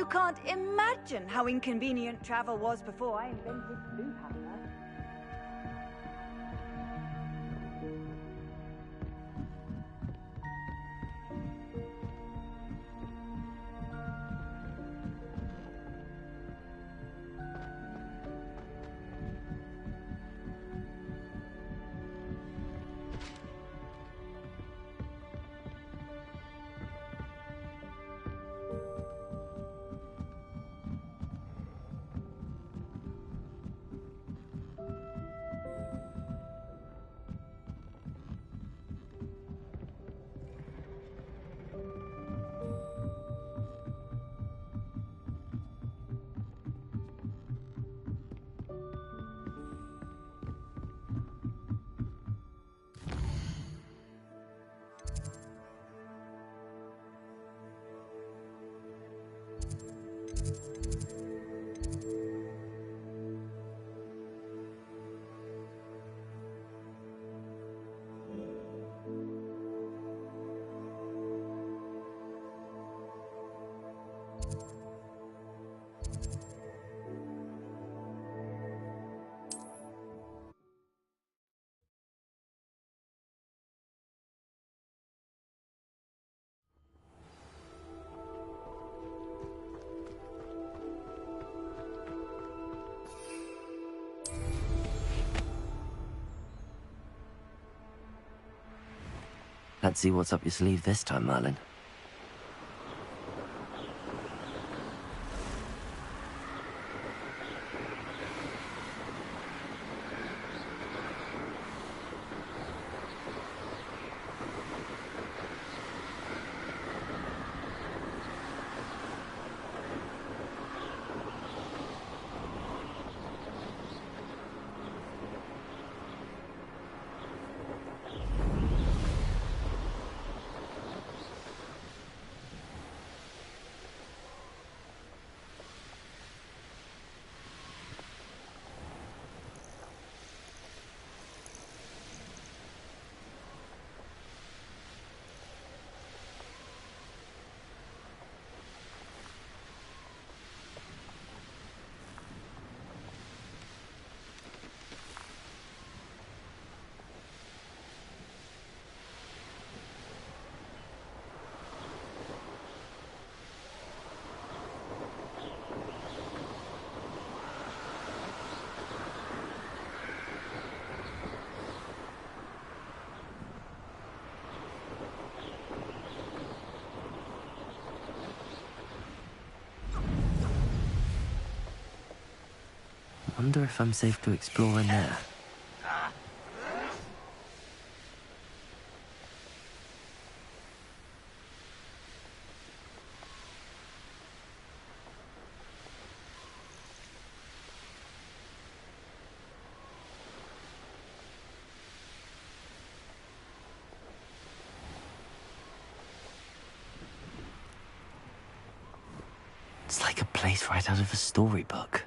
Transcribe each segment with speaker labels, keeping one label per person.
Speaker 1: You can't imagine how inconvenient travel was before I invented Blue Panther.
Speaker 2: Let's see what's up your sleeve this time, Merlin. Wonder if I'm safe to explore in there. It's like a place right out of a storybook.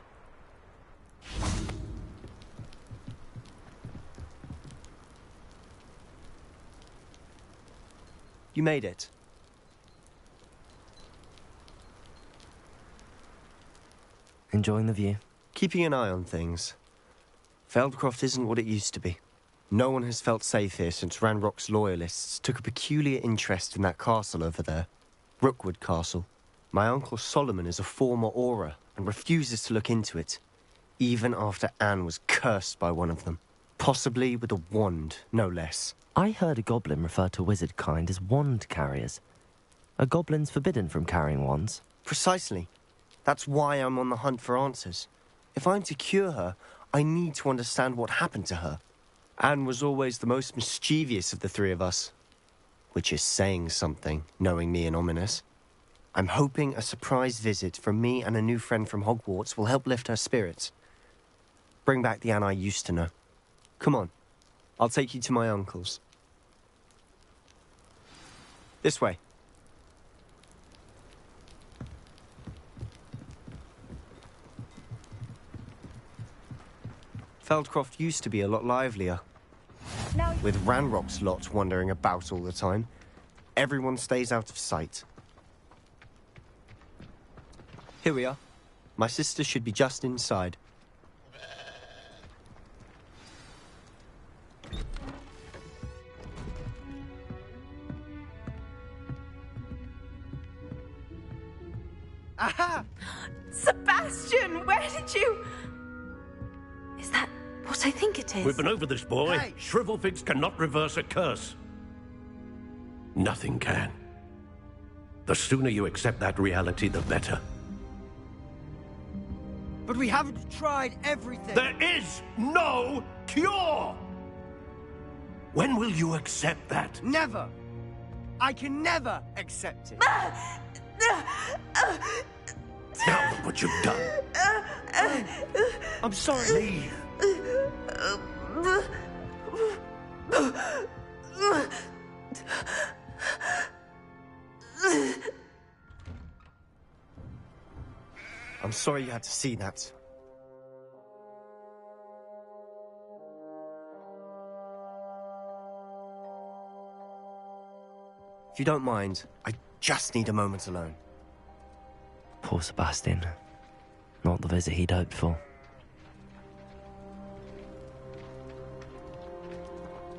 Speaker 3: You made it.
Speaker 2: Enjoying the view?
Speaker 3: Keeping an eye on things. Feldcroft isn't what it used to be. No one has felt safe here since Ranrock's loyalists took a peculiar interest in that castle over there. Rookwood Castle. My uncle Solomon is a former Auror and refuses to look into it, even after Anne was cursed by one of them. Possibly with a wand, no less.
Speaker 2: I heard a goblin refer to wizard kind as wand carriers. Are goblins forbidden from carrying wands?
Speaker 3: Precisely. That's why I'm on the hunt for answers. If I'm to cure her, I need to understand what happened to her. Anne was always the most mischievous of the three of us. Which is saying something, knowing me and Ominous. I'm hoping a surprise visit from me and a new friend from Hogwarts will help lift her spirits. Bring back the Anne I used to know. Come on, I'll take you to my uncle's. This way. Feldcroft used to be a lot livelier. With Ranrock's lot wandering about all the time, everyone stays out of sight. Here we are. My sister should be just inside.
Speaker 4: Aha!
Speaker 5: Sebastian, where did you... Is that what I think it is?
Speaker 6: We've been over this, boy.
Speaker 4: Hey!
Speaker 6: Shrivelfigs cannot reverse a curse. Nothing can. The sooner you accept that reality, the better.
Speaker 4: But we haven't tried everything.
Speaker 6: There is no cure! When will you accept that?
Speaker 4: Never. I can never accept it.
Speaker 6: Now look what you've done.
Speaker 3: I'm sorry.
Speaker 6: Leave.
Speaker 3: I'm sorry you had to see that. If you don't mind, I just need a moment alone.
Speaker 2: Poor Sebastian. Not the visit he'd hoped for.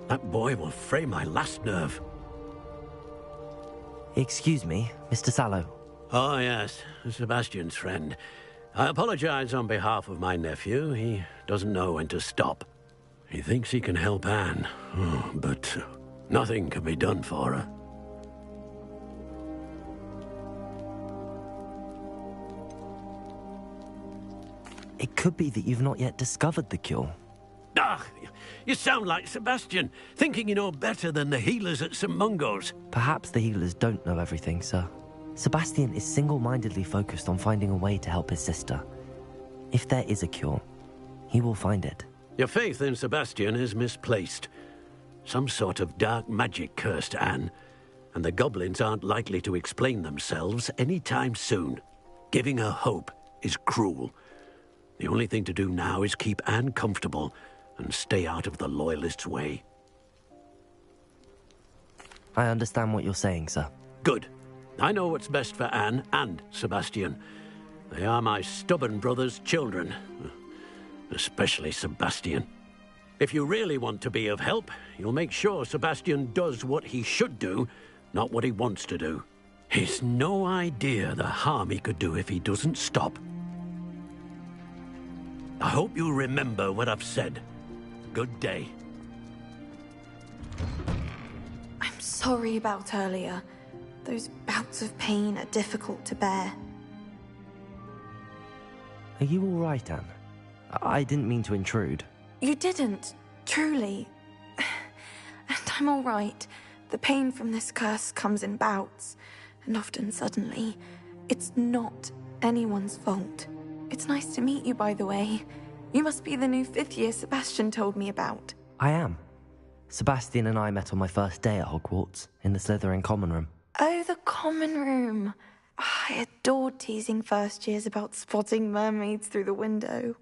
Speaker 6: That boy will fray my last nerve.
Speaker 2: Excuse me, Mr. Sallow.
Speaker 6: Oh, yes, Sebastian's friend. I apologize on behalf of my nephew. He doesn't know when to stop. He thinks he can help Anne, but nothing can be done for her.
Speaker 2: It could be that you've not yet discovered the cure.
Speaker 6: Ah, you sound like Sebastian, thinking you know better than the healers at St. Mungo's.
Speaker 2: Perhaps the healers don't know everything, sir. Sebastian is single-mindedly focused on finding a way to help his sister. If there is a cure, he will find it.
Speaker 6: Your faith in Sebastian is misplaced. Some sort of dark magic cursed Anne, and the goblins aren't likely to explain themselves anytime soon. Giving her hope is cruel. The only thing to do now is keep Anne comfortable and stay out of the Loyalists' way.
Speaker 2: I understand what you're saying, sir.
Speaker 6: Good. I know what's best for Anne and Sebastian. They are my stubborn brother's children. Especially Sebastian. If you really want to be of help, you'll make sure Sebastian does what he should do, not what he wants to do. He's no idea the harm he could do if he doesn't stop. I hope you'll remember what I've said. Good day.
Speaker 5: I'm sorry about earlier. Those bouts of pain are difficult to bear.
Speaker 2: Are you all right, Anne? I didn't mean to intrude.
Speaker 5: You didn't, truly. And I'm all right. The pain from this curse comes in bouts, and often suddenly. It's not anyone's fault. It's nice to meet you, by the way. You must be the new 5th year Sebastian told me about.
Speaker 2: I am. Sebastian and I met on my first day at Hogwarts, in the Slytherin common room.
Speaker 5: Oh, the common room. I adored teasing first years about spotting mermaids through the window.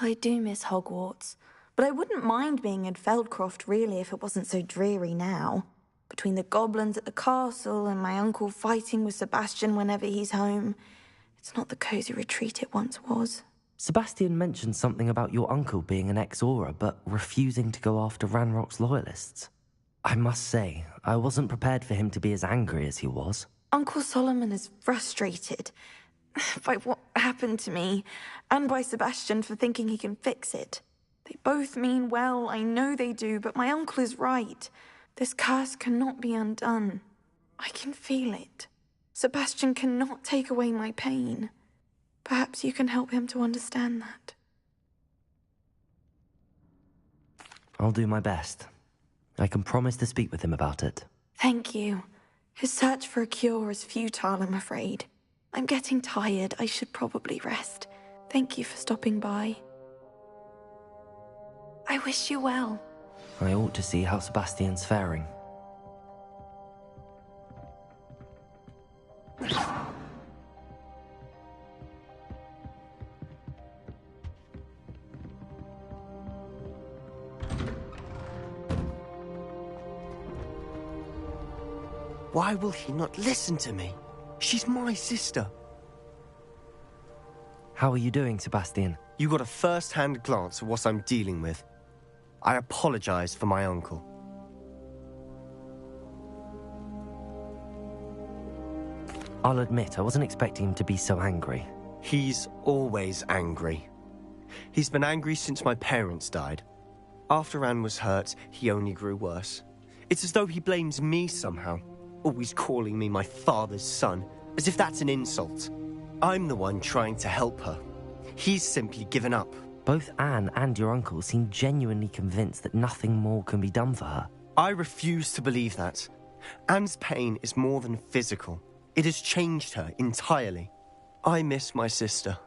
Speaker 5: I do miss Hogwarts, but I wouldn't mind being in Feldcroft, really, if it wasn't so dreary now. Between the goblins at the castle and my uncle fighting with Sebastian whenever he's home, it's not the cosy retreat it once was.
Speaker 2: Sebastian mentioned something about your uncle being an ex-Auror, but refusing to go after Ranrock's loyalists. I must say, I wasn't prepared for him to be as angry as he was.
Speaker 5: Uncle Solomon is frustrated by what happened to me, and by Sebastian for thinking he can fix it. They both mean well, I know they do, but my uncle is right. This curse cannot be undone. I can feel it. Sebastian cannot take away my pain. Perhaps you can help him to understand that.
Speaker 2: I'll do my best. I can promise to speak with him about it.
Speaker 5: Thank you. His search for a cure is futile, I'm afraid. I'm getting tired. I should probably rest. Thank you for stopping by. I wish you well.
Speaker 2: I ought to see how Sebastian's faring.
Speaker 3: Why will he not listen to me? She's my sister.
Speaker 2: How are you doing, Sebastian?
Speaker 3: You got a first-hand glance at what I'm dealing with. I apologize for my uncle.
Speaker 2: I'll admit, I wasn't expecting him to be so angry.
Speaker 3: He's always angry. He's been angry since my parents died. After Anne was hurt, he only grew worse. It's as though he blames me somehow, always calling me my father's son, as if that's an insult. I'm the one trying to help her. He's simply given up.
Speaker 2: Both Anne and your uncle seem genuinely convinced that nothing more can be done for her.
Speaker 3: I refuse to believe that. Anne's pain is more than physical. It has changed her entirely. I miss my sister.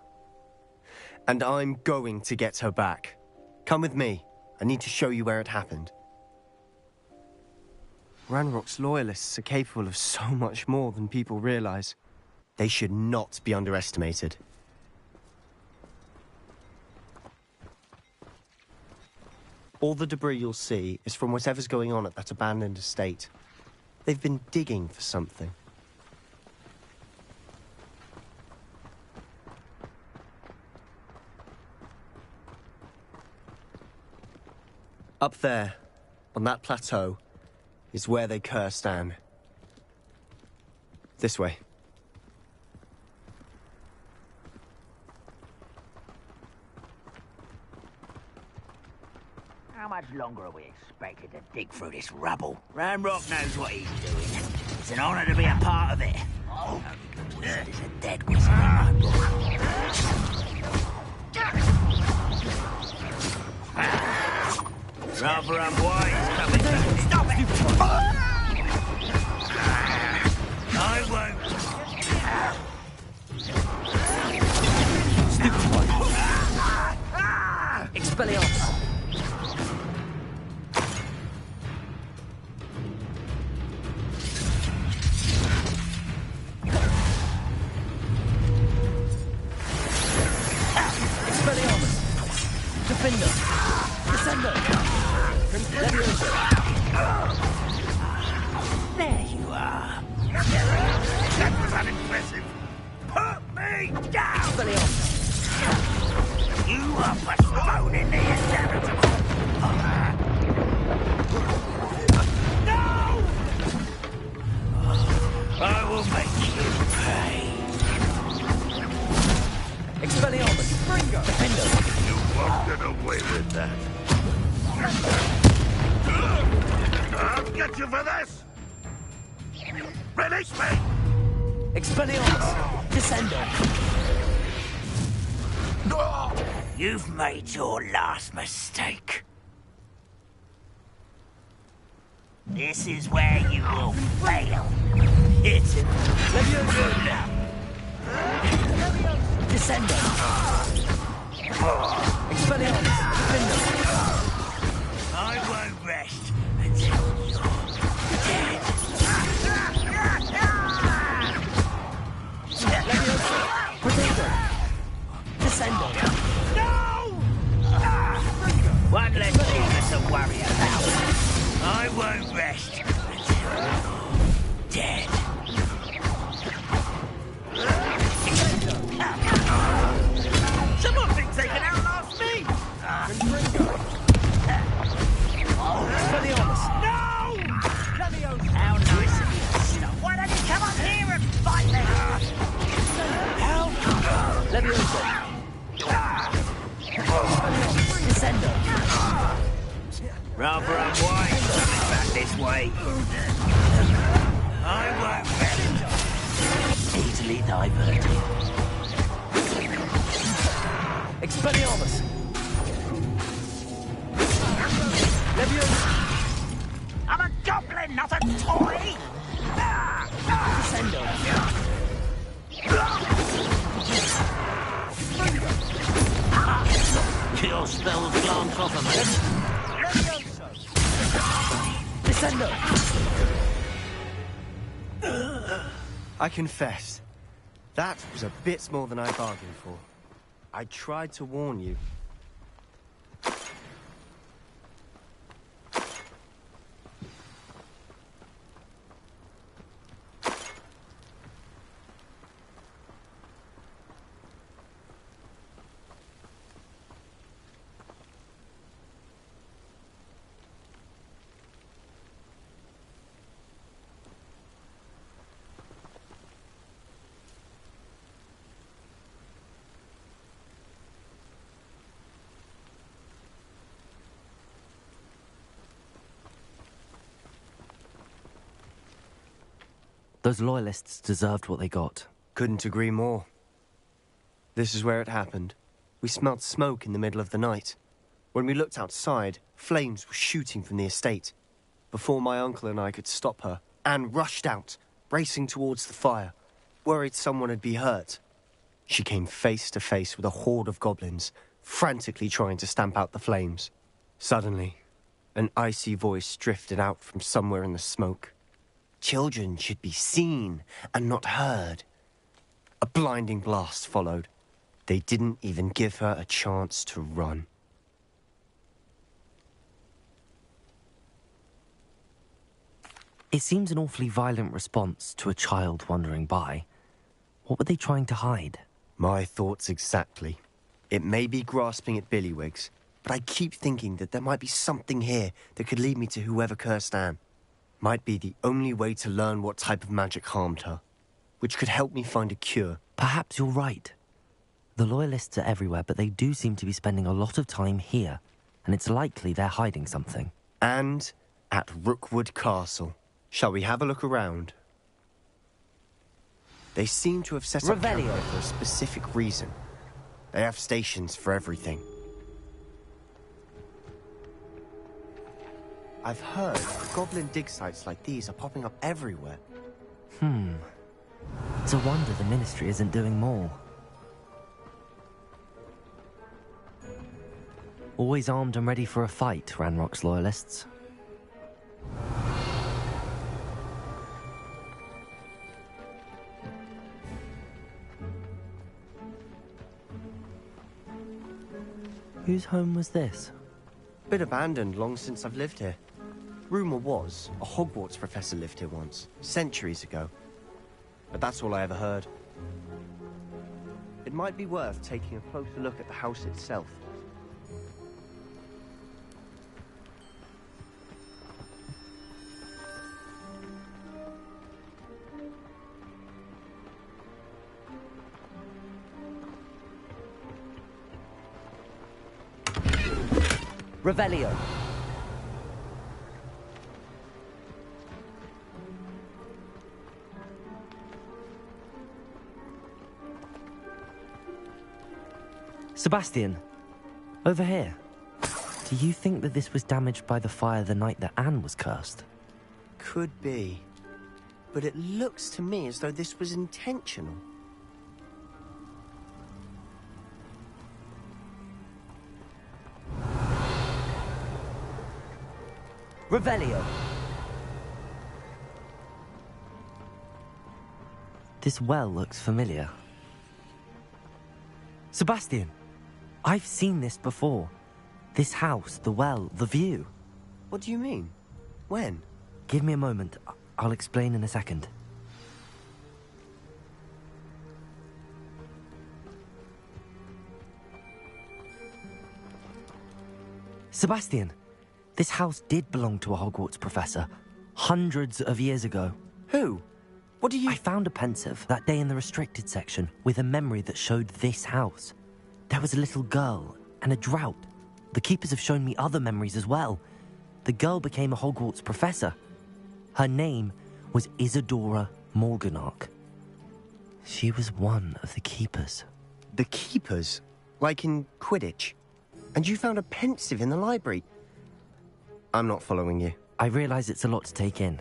Speaker 3: And I'm going to get her back. Come with me. I need to show you where it happened. Ranrock's loyalists are capable of so much more than people realize. They should not be underestimated. All the debris you'll see is from whatever's going on at that abandoned estate. They've been digging for something. Up there, on that plateau, is where they cursed Anne. This way.
Speaker 7: How much longer are we expected to dig through this rubble? Ranrock knows what he's doing. It's an honor to be a part of it. Only good wizard is a dead wizard in my book. Rather unwise coming back. Stop it! I won't.
Speaker 2: Expelliarmus! Expelliarmus! Defender! Descender!
Speaker 7: There you are. That was unimpressive. Put me down!
Speaker 2: Expelliarmus!
Speaker 7: You are postponing the inevitable. No! I will make you pay.
Speaker 2: Expelliarmus! Ringo! Defender!
Speaker 7: You won't get away with that. I'll get you for this! Release me!
Speaker 2: Expelliarmus! Descender!
Speaker 7: You've made your last mistake. This is where you will fail. It's in
Speaker 2: Descender! Expelliarmus! Defender!
Speaker 7: I won't rest until you're dead.
Speaker 2: Protector! Descender!
Speaker 7: One less thing to worry about. I won't rest until you're dead. Someone thinks they can outlast me!
Speaker 2: Expelliarmus!
Speaker 7: No! How nice of you to stop. Why don't you come up here and fight me? How?
Speaker 2: Leviosa! Descender!
Speaker 7: Rather unwise coming back this way. I won't rest. Easily diverted.
Speaker 2: Expelliarmus! Leviosa!
Speaker 7: I'm a goblin, not a toy!
Speaker 2: Descender!
Speaker 7: Your spells glance off a minute.
Speaker 2: Descender!
Speaker 3: I confess, that was a bit more than I bargained for. I tried to warn you.
Speaker 2: Those loyalists deserved what they got.
Speaker 3: Couldn't agree more. This is where it happened. We smelled smoke in the middle of the night. When we looked outside, flames were shooting from the estate. Before my uncle and I could stop her, Anne rushed out, racing towards the fire, worried someone had been hurt. She came face to face with a horde of goblins, frantically trying to stamp out the flames. Suddenly, an icy voice drifted out from somewhere in the smoke. Children should be seen and not heard. A blinding blast followed. They didn't even give her a chance to run.
Speaker 2: It seems an awfully violent response to a child wandering by. What were they trying to hide?
Speaker 3: My thoughts exactly. It may be grasping at Billywigs, but I keep thinking that there might be something here that could lead me to whoever cursed Anne. Might be the only way to learn what type of magic harmed her, which could help me find a cure.
Speaker 2: Perhaps you're right. The Loyalists are everywhere, but they do seem to be spending a lot of time here, and it's likely they're hiding something.
Speaker 3: And at Rookwood Castle. Shall we have a look around? They seem to have set up camp here for a specific reason. They have stations for everything. I've heard goblin dig sites like these are popping up everywhere.
Speaker 2: It's a wonder the Ministry isn't doing more. Always armed and ready for a fight, Ranrock's Loyalists. Whose home was this?
Speaker 3: Bit abandoned long since I've lived here. Rumour was, a Hogwarts professor lived here once, centuries ago. But that's all I ever heard. It might be worth taking a closer look at the house itself.
Speaker 2: Revelio. Sebastian, over here. Do you think that this was damaged by the fire the night that Anne was cursed?
Speaker 3: Could be. But it looks to me as though this was intentional.
Speaker 2: Revelio. This well looks familiar. Sebastian, I've seen this before. This house, the well, the view.
Speaker 3: What do you mean? When?
Speaker 2: Give me a moment. I'll explain in a second. Sebastian, this house did belong to a Hogwarts professor, hundreds of years ago.
Speaker 3: Who? What do you...
Speaker 2: I found a pensive that day in the restricted section with a memory that showed this house. There was a little girl and a drought. The keepers have shown me other memories as well. The girl became a Hogwarts professor. Her name was Isadora Morganach. She was one of the keepers.
Speaker 3: The keepers? Like in Quidditch? And you found a pensive in the library? I'm not following you.
Speaker 2: I realize it's a lot to take in.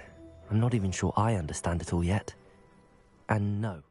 Speaker 2: I'm not even sure I understand it all yet. And no.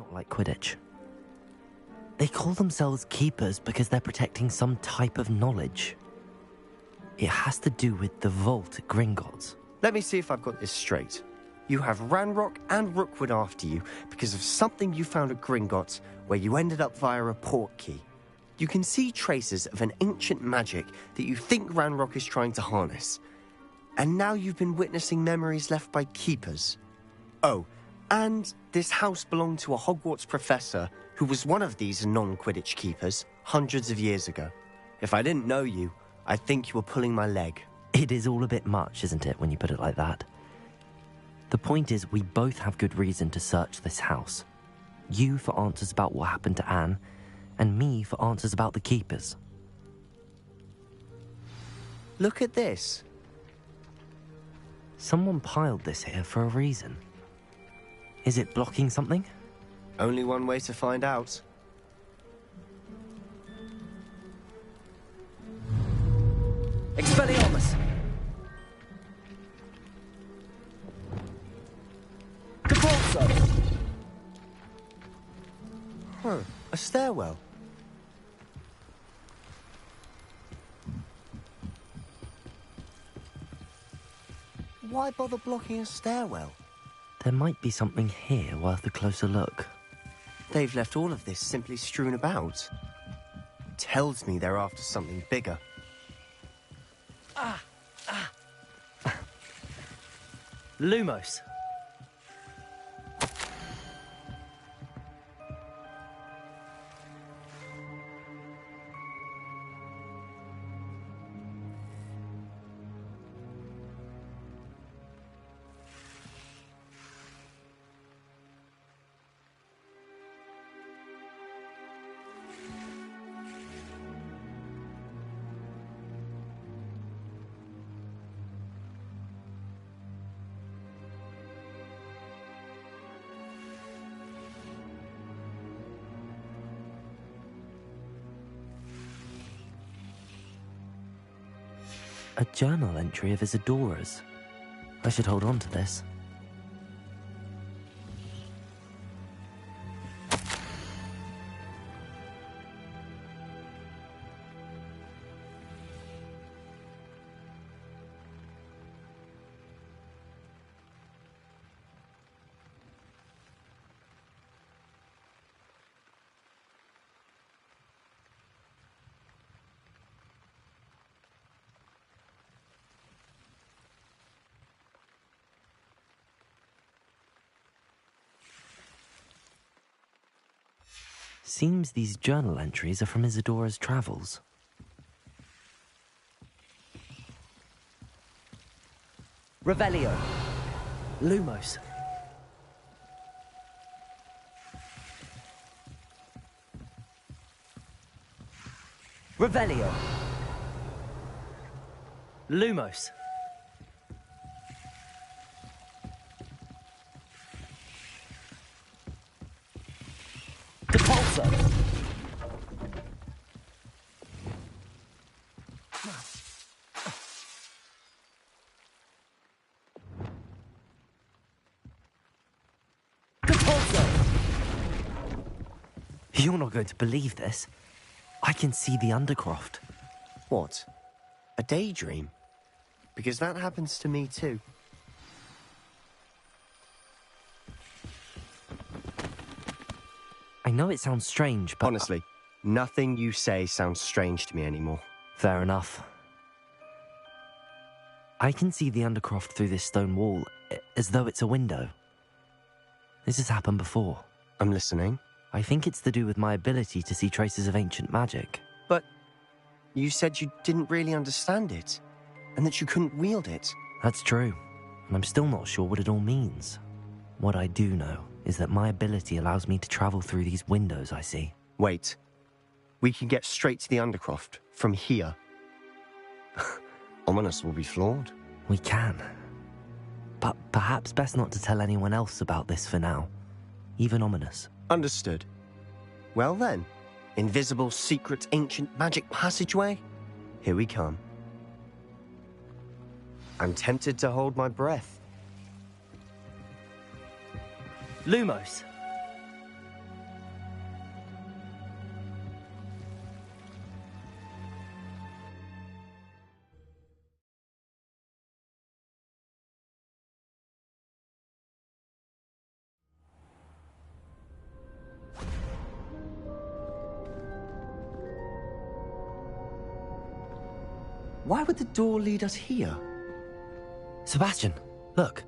Speaker 2: not like Quidditch. They call themselves keepers because they're protecting some type of knowledge. It has to do with the vault at Gringotts.
Speaker 3: Let me see if I've got this straight. You have Ranrock and Rookwood after you because of something you found at Gringotts where you ended up via a port key. You can see traces of an ancient magic that you think Ranrock is trying to harness. And now you've been witnessing memories left by keepers. Oh, and this house belonged to a Hogwarts professor who was one of these non-Quidditch keepers hundreds of years ago. If I didn't know you, I'd think you were pulling my leg.
Speaker 2: It is all a bit much, isn't it, when you put it like that? The point is, we both have good reason to search this house. You for answers about what happened to Anne, and me for answers about the keepers.
Speaker 3: Look at this.
Speaker 2: Someone piled this here for a reason. Is it blocking something?
Speaker 3: Only one way to find out.
Speaker 4: Expelliarmus! Depulso!
Speaker 3: Huh, a stairwell. Why bother blocking a stairwell?
Speaker 2: There might be something here worth a closer look.
Speaker 3: They've left all of this simply strewn about. Tells me they're after something bigger.
Speaker 4: Lumos.
Speaker 2: A journal entry of Isadora's. I should hold on to this. Seems these journal entries are from Isadora's travels.
Speaker 4: Revelio. Lumos. Revelio. Lumos. Depulso.
Speaker 2: You're not going to believe this. I can see the Undercroft.
Speaker 3: What? A daydream? Because that happens to me too.
Speaker 2: I know it sounds strange, but...
Speaker 3: Honestly, nothing you say sounds strange to me anymore.
Speaker 2: Fair enough. I can see the Undercroft through this stone wall, as though it's a window. This has happened before.
Speaker 3: I'm listening.
Speaker 2: I think it's to do with my ability to see traces of ancient magic.
Speaker 3: But you said you didn't really understand it, and that you couldn't wield it.
Speaker 2: That's true, and I'm still not sure what it all means. What I do know is that my ability allows me to travel through these windows I see.
Speaker 3: Wait. We can get straight to the Undercroft from here. Ominous will be floored.
Speaker 2: We can. But perhaps best not to tell anyone else about this for now. Even Ominous.
Speaker 3: Understood. Well then, invisible, secret, ancient magic passageway? Here we come. I'm tempted to hold my breath.
Speaker 4: Lumos.
Speaker 3: why would the door lead us here?
Speaker 2: Sebastian, look.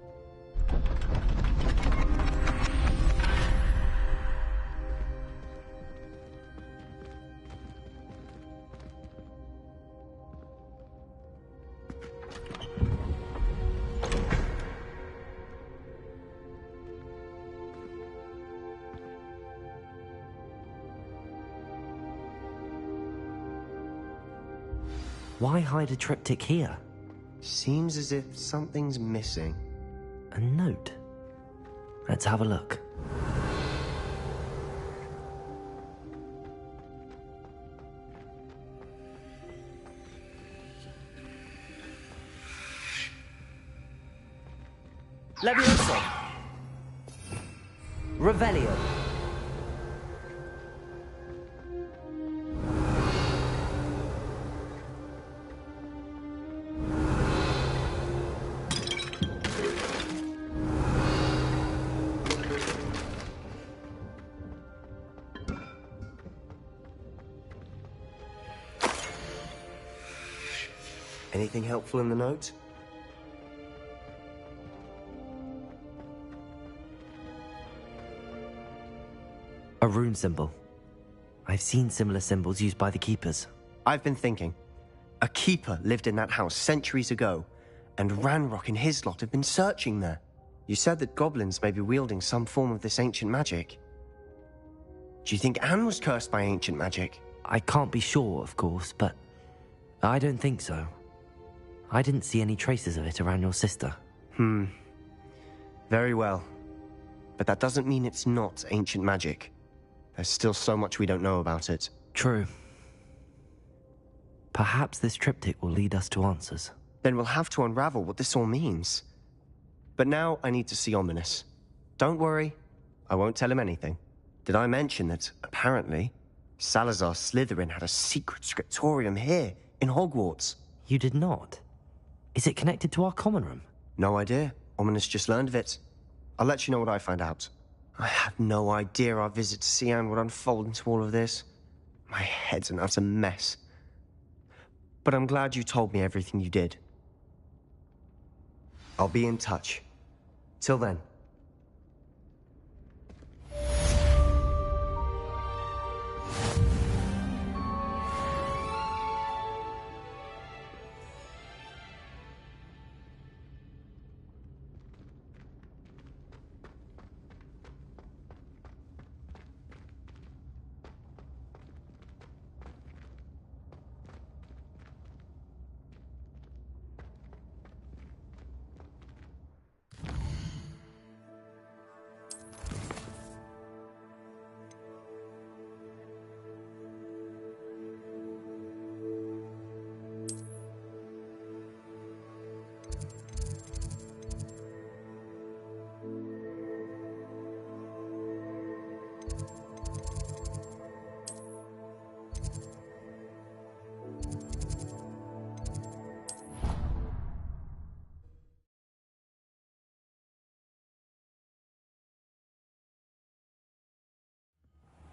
Speaker 2: Why hide a triptych here?
Speaker 3: Seems as if something's missing.
Speaker 2: A note. Let's have a look.
Speaker 3: Levioso!
Speaker 2: Revelio.
Speaker 3: Anything helpful in the note?
Speaker 2: A rune symbol. I've seen similar symbols used by the keepers.
Speaker 3: I've been thinking. A keeper lived in that house centuries ago, and Ranrock and his lot have been searching there. You said that goblins may be wielding some form of this ancient magic. Do you think Anne was cursed by ancient magic?
Speaker 2: I can't be sure, of course, but I don't think so. I didn't see any traces of it around your sister.
Speaker 3: Very well. But that doesn't mean it's not ancient magic. There's still so much we don't know about it.
Speaker 2: True. Perhaps this triptych will lead us to answers.
Speaker 3: Then we'll have to unravel what this all means. But now I need to see Ominous. Don't worry, I won't tell him anything. Did I mention that, apparently, Salazar Slytherin had a secret scriptorium here, in Hogwarts?
Speaker 2: You did not? Is it connected to our common room?
Speaker 3: No idea. Ominous just learned of it. I'll let you know what I find out. I had no idea our visit to Sian would unfold into all of this. My head's an utter mess. But I'm glad you told me everything you did. I'll be in touch. Till then.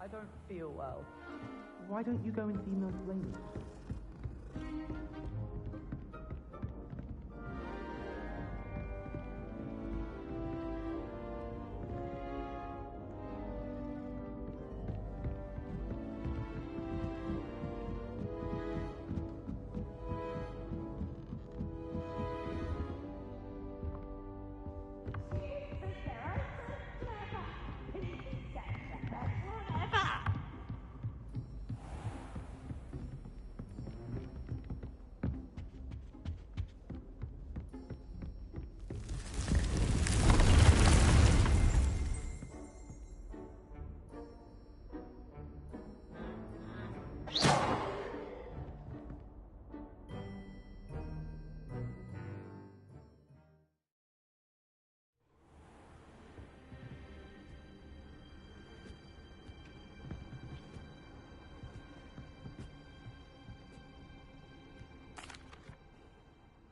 Speaker 8: I don't feel well. Why don't you go and see Nurse Raymond?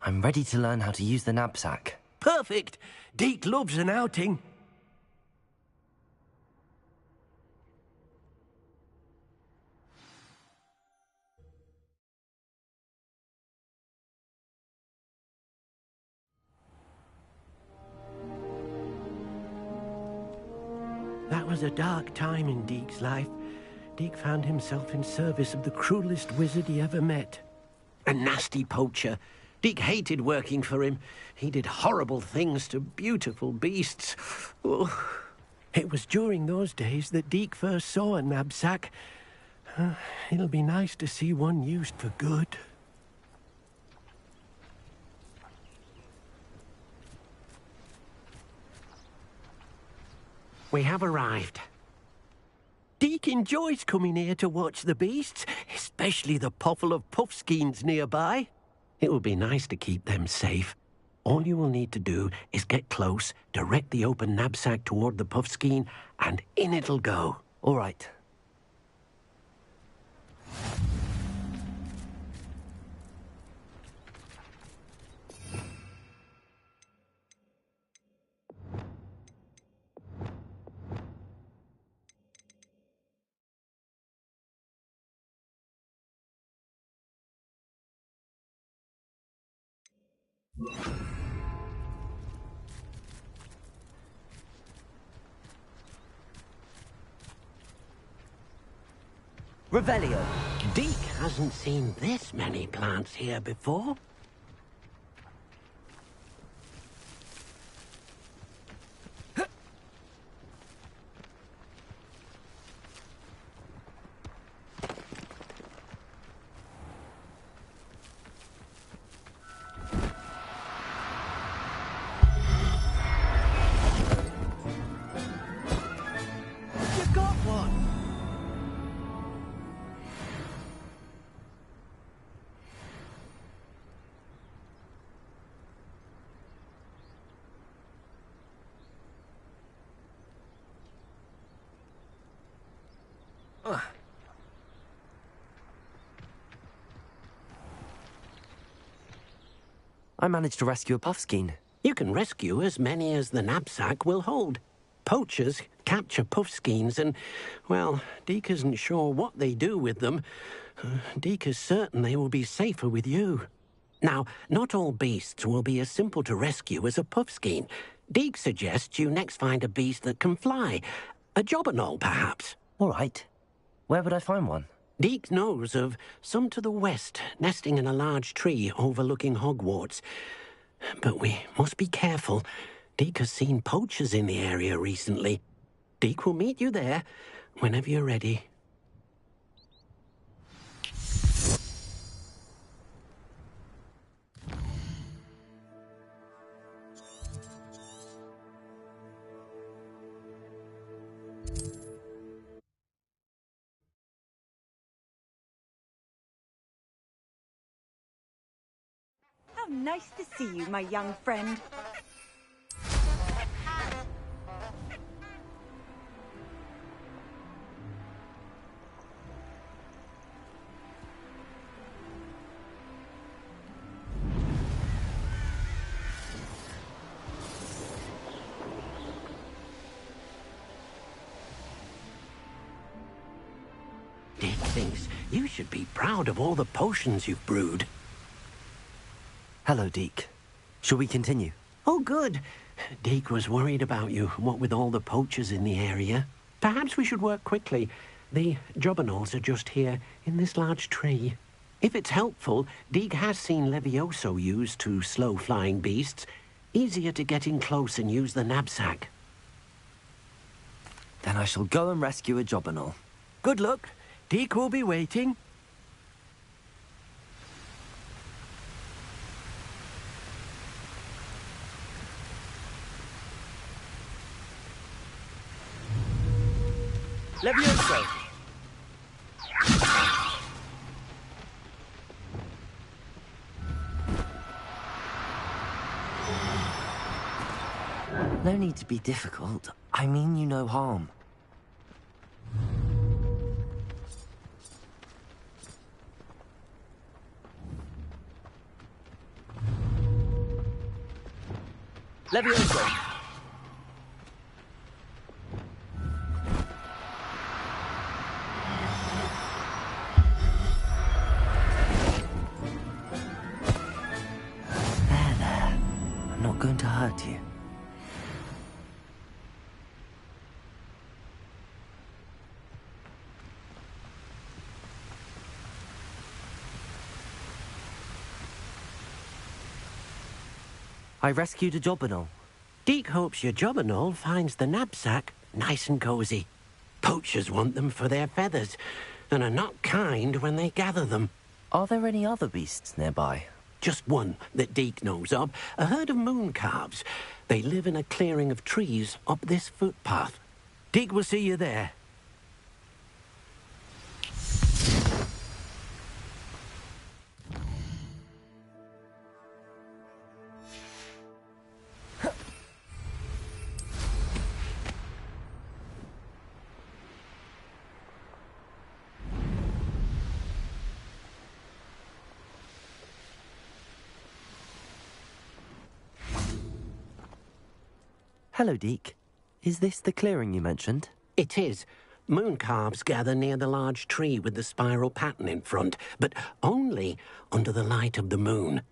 Speaker 2: I'm ready to learn how to use the knapsack.
Speaker 4: Perfect. Deke loves an outing.
Speaker 6: That was a dark time in Deke's life. Deke found himself in service of the cruelest wizard he ever met. A nasty poacher. Deke hated working for him. He did horrible things to beautiful beasts. Oh. It was during those days that Deke first saw a knapsack. It'll be nice to see one used for good. We have arrived. Deke enjoys coming here to watch the beasts, especially the potful of puffskeins nearby. It will be nice to keep them safe. All you will need to do is get close, direct the open knapsack toward the puffskein, and in it'll go.
Speaker 2: All right. Revelio.
Speaker 6: Deke hasn't seen this many plants here before. You got one!
Speaker 2: I managed to rescue a puffskein.
Speaker 6: You can rescue as many as the knapsack will hold. Poachers capture puffskeins and, well, Deke isn't sure what they do with them. Deke is certain they will be safer with you. Now, not all beasts will be as simple to rescue as a puffskein. Deke suggests you next find a beast that can fly. A jobberknoll, perhaps.
Speaker 2: All right. Where would I find one?
Speaker 6: Deke knows of some to the west, nesting in a large tree overlooking Hogwarts. But we must be careful. Deke has seen poachers in the area recently. Deke will meet you there whenever you're ready.
Speaker 1: How nice to see you, my young friend.
Speaker 6: Deke thinks you should be proud of all the potions you've brewed.
Speaker 2: Hello, Deke. Shall we continue?
Speaker 6: Oh, good. Deke was worried about you, what with all the poachers in the area. Perhaps we should work quickly. The jobberknolls are just here, in this large tree. If it's helpful, Deke has seen Levioso used to slow flying beasts. Easier to get in close and use the knapsack.
Speaker 2: Then I shall go and rescue a jobberknoll.
Speaker 6: Good luck. Deke will be waiting.
Speaker 3: Levioso!
Speaker 2: No need to be difficult. I mean you no harm.
Speaker 3: Levioso!
Speaker 2: There. I'm not going to hurt you. I rescued a jobberknoll.
Speaker 6: Deke hopes your jobberknoll finds the knapsack nice and cosy. Poachers want them for their feathers, and are not kind when they gather them.
Speaker 2: Are there any other beasts nearby?
Speaker 6: Just one that Deke knows of, a herd of moon calves. They live in a clearing of trees up this footpath. Deke will see you there.
Speaker 2: Hello, Deke. Is this the clearing you mentioned?
Speaker 6: It is. Moon calves gather near the large tree with the spiral pattern in front, but only under the light of the moon.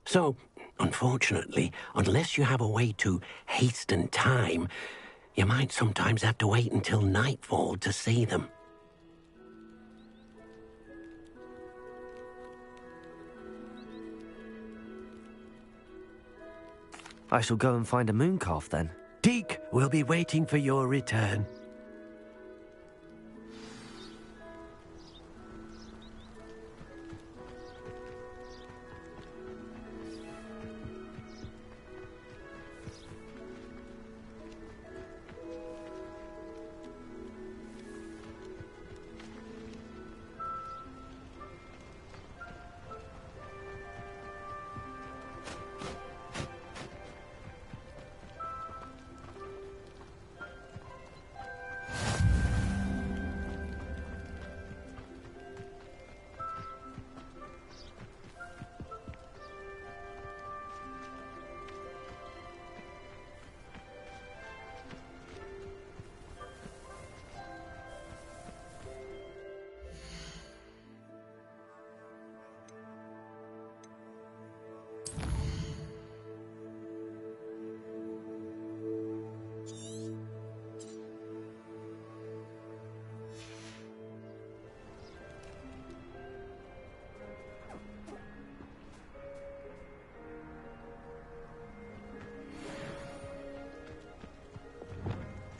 Speaker 6: So, unfortunately, unless you have a way to hasten time, you might sometimes have to wait until nightfall to see them.
Speaker 2: I shall go and find a moon calf then.
Speaker 6: Deke will be waiting for your return.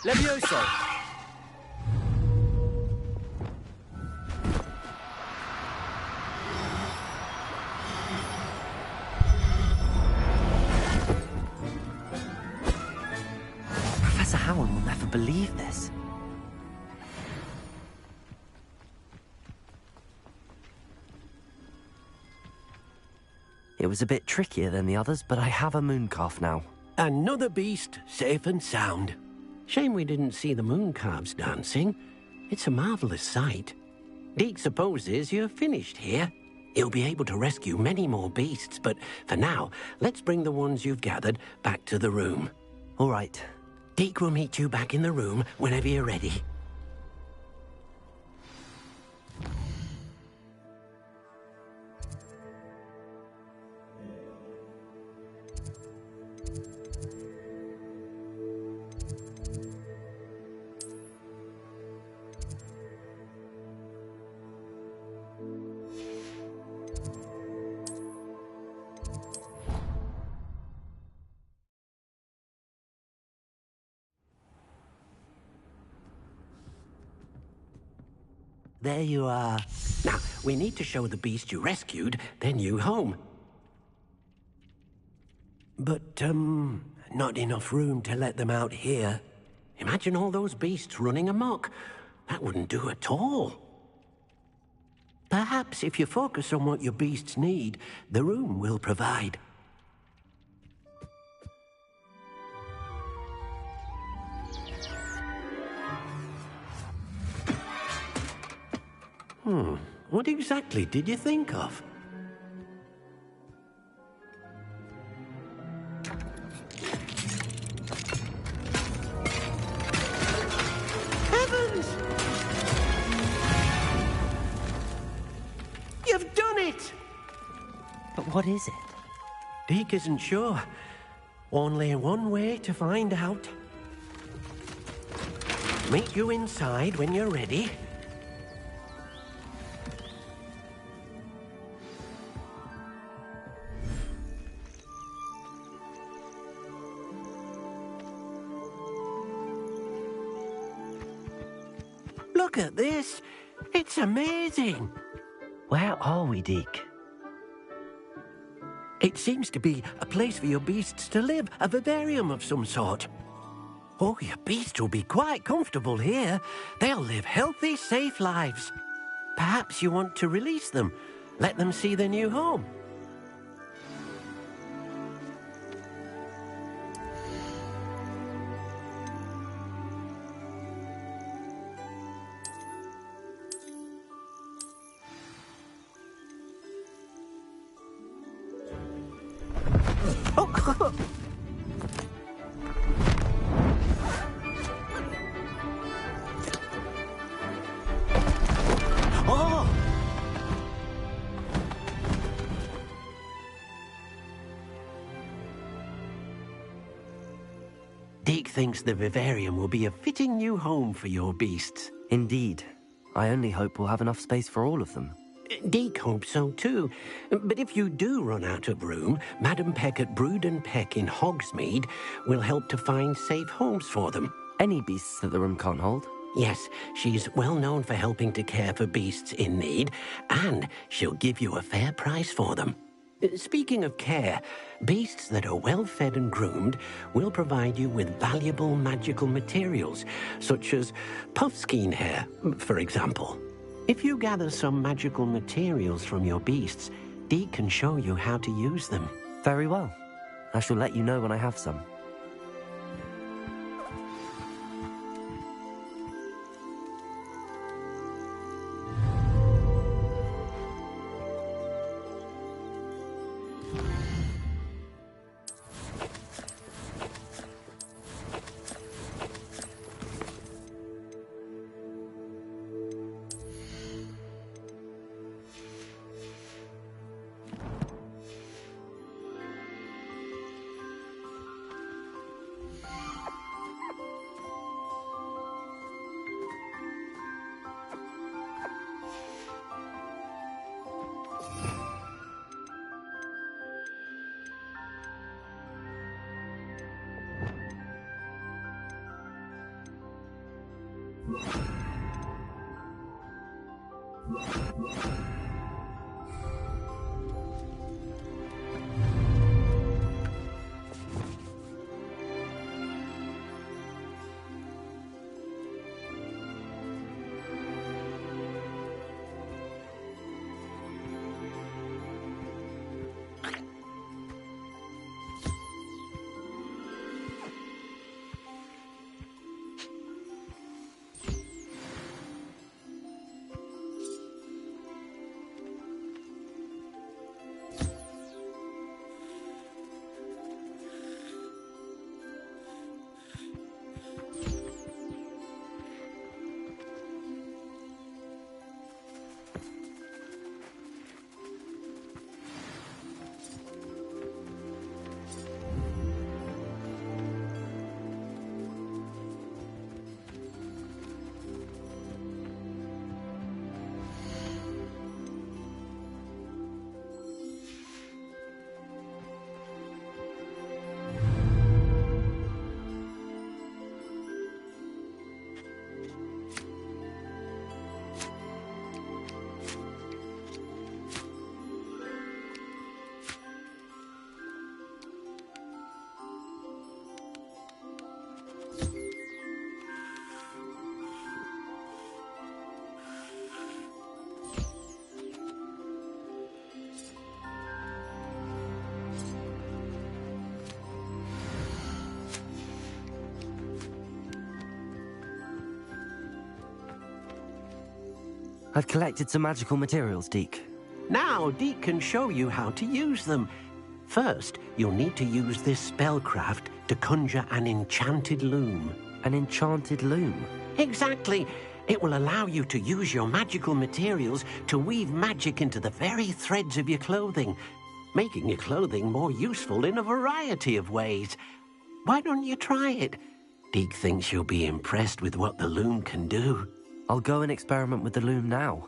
Speaker 3: Levioso!
Speaker 2: Professor Howard will never believe this. It was a bit trickier than the others, but I have a moon calf now.
Speaker 6: Another beast, safe and sound. Shame we didn't see the moon calves dancing. It's a marvelous sight. Deke supposes you're finished here. He'll be able to rescue many more beasts, but for now, let's bring the ones you've gathered back to the room.
Speaker 2: All right.
Speaker 6: Deke will meet you back in the room whenever you're ready. There you are. Now, we need to show the beast you rescued their new home. But, not enough room to let them out here. Imagine all those beasts running amok. That wouldn't do at all. Perhaps if you focus on what your beasts need, the room will provide. What exactly did you think of? Heavens! You've done it!
Speaker 2: But what is it?
Speaker 6: Deke isn't sure. Only one way to find out. Meet you inside when you're ready. Look at this. It's amazing.
Speaker 2: Where are we, Deke?
Speaker 6: It seems to be a place for your beasts to live, a vivarium of some sort. Oh, your beasts will be quite comfortable here. They'll live healthy, safe lives. Perhaps you want to release them, let them see their new home. Deke thinks the vivarium will be a fitting new home for your beasts.
Speaker 2: Indeed. I only hope we'll have enough space for all of them.
Speaker 6: Deke hopes so too. But if you do run out of room, Madam Peck at Brood and Peck in Hogsmeade will help to find safe homes for them.
Speaker 2: Any beasts that the room can't hold?
Speaker 6: Yes, she's well known for helping to care for beasts in need, and she'll give you a fair price for them. Speaking of care, beasts that are well fed and groomed will provide you with valuable magical materials, such as puffskein hair, for example. If you gather some magical materials from your beasts, Deke can show you how to use them.
Speaker 2: Very well. I shall let you know when I have some. I've collected some magical materials, Deke.
Speaker 6: Now Deke can show you how to use them. First, you'll need to use this spellcraft to conjure an enchanted loom.
Speaker 2: An enchanted loom?
Speaker 6: Exactly. It will allow you to use your magical materials to weave magic into the very threads of your clothing, making your clothing more useful in a variety of ways. Why don't you try it? Deke thinks you'll be impressed with what the loom can do.
Speaker 2: I'll go and experiment with the loom now.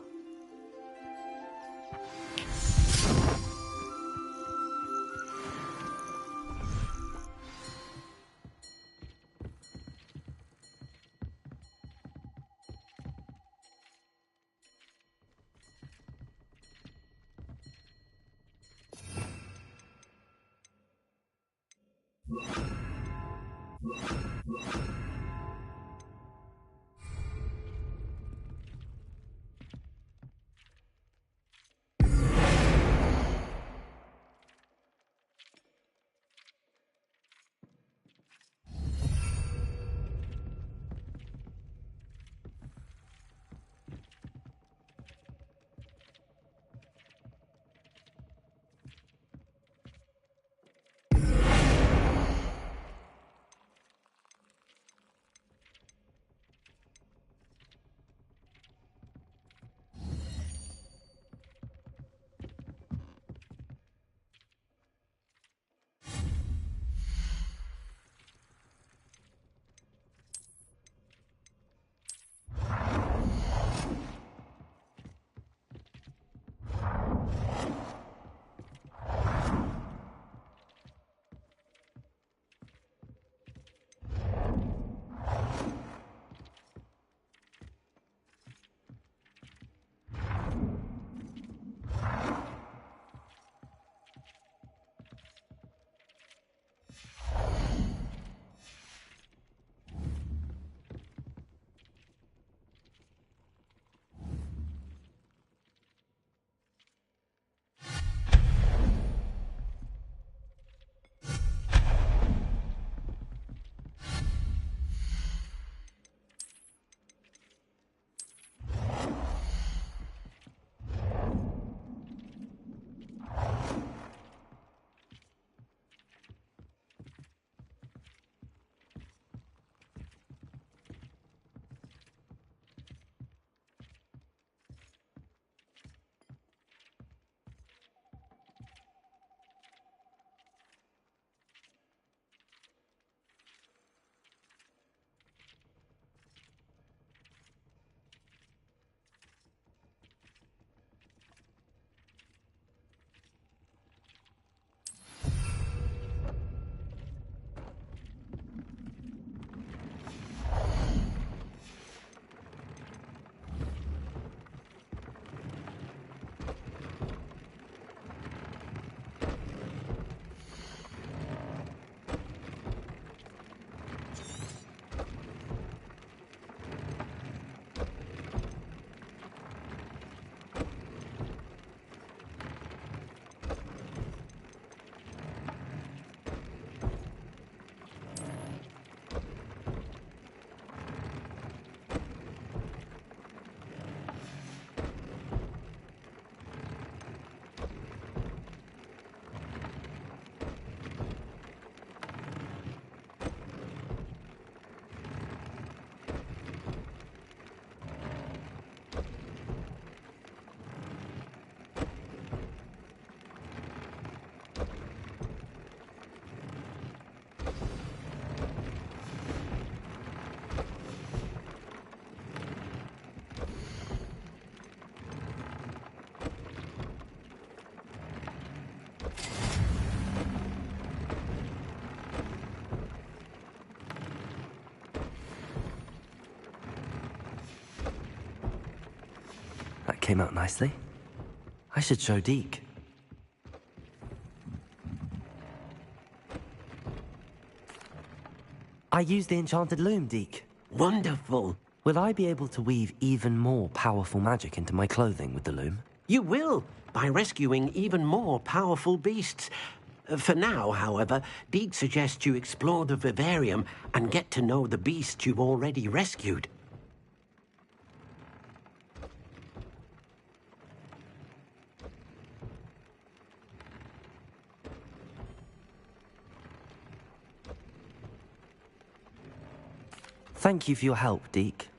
Speaker 2: came out nicely. I should show Deke. I used the enchanted loom, Deke.
Speaker 6: Wonderful.
Speaker 2: Will I be able to weave even more powerful magic into my clothing with the loom?
Speaker 6: You will, by rescuing even more powerful beasts. For now, however, Deke suggests you explore the vivarium and get to know the beasts you've already rescued.
Speaker 2: Thank you for your help, Deke.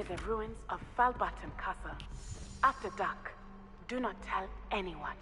Speaker 8: near the ruins of Falbaton Castle. After dark, do not tell anyone.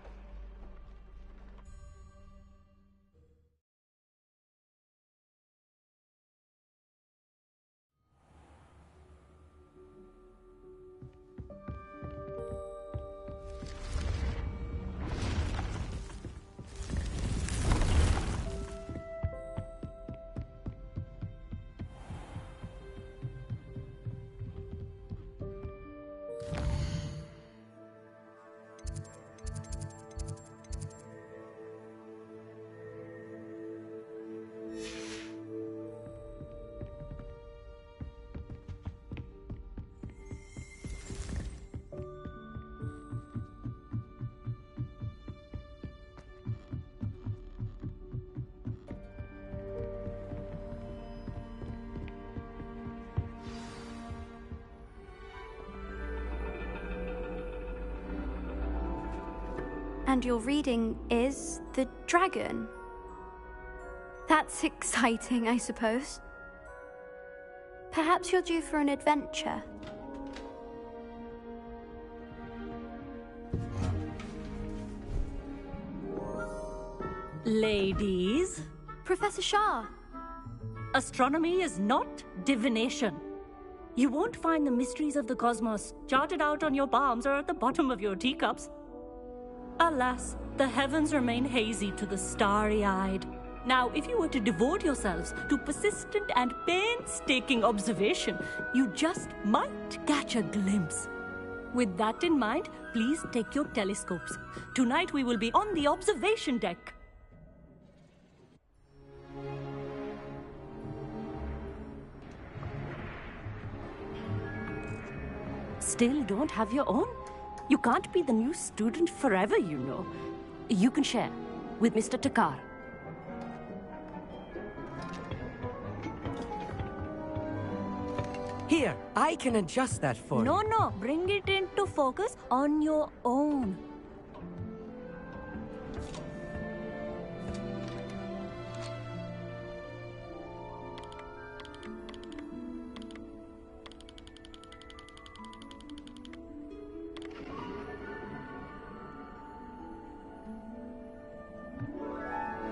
Speaker 9: And your reading is the dragon. That's exciting, I suppose. Perhaps you're due for an adventure.
Speaker 10: Ladies,
Speaker 9: Professor Shah.
Speaker 10: astronomy is not divination. You won't find the mysteries of the cosmos charted out on your palms or at the bottom of your teacups. Alas, the heavens remain hazy to the starry-eyed. Now, if you were to devote yourselves to persistent and painstaking observation, you just might catch a glimpse. With that in mind, please take your telescopes. Tonight we will be on the observation deck. Still don't have your own? You can't be the new student forever, you know. You can share with Mr. Takar.
Speaker 11: Here, I can adjust that for you.
Speaker 10: No, bring it into focus on your own.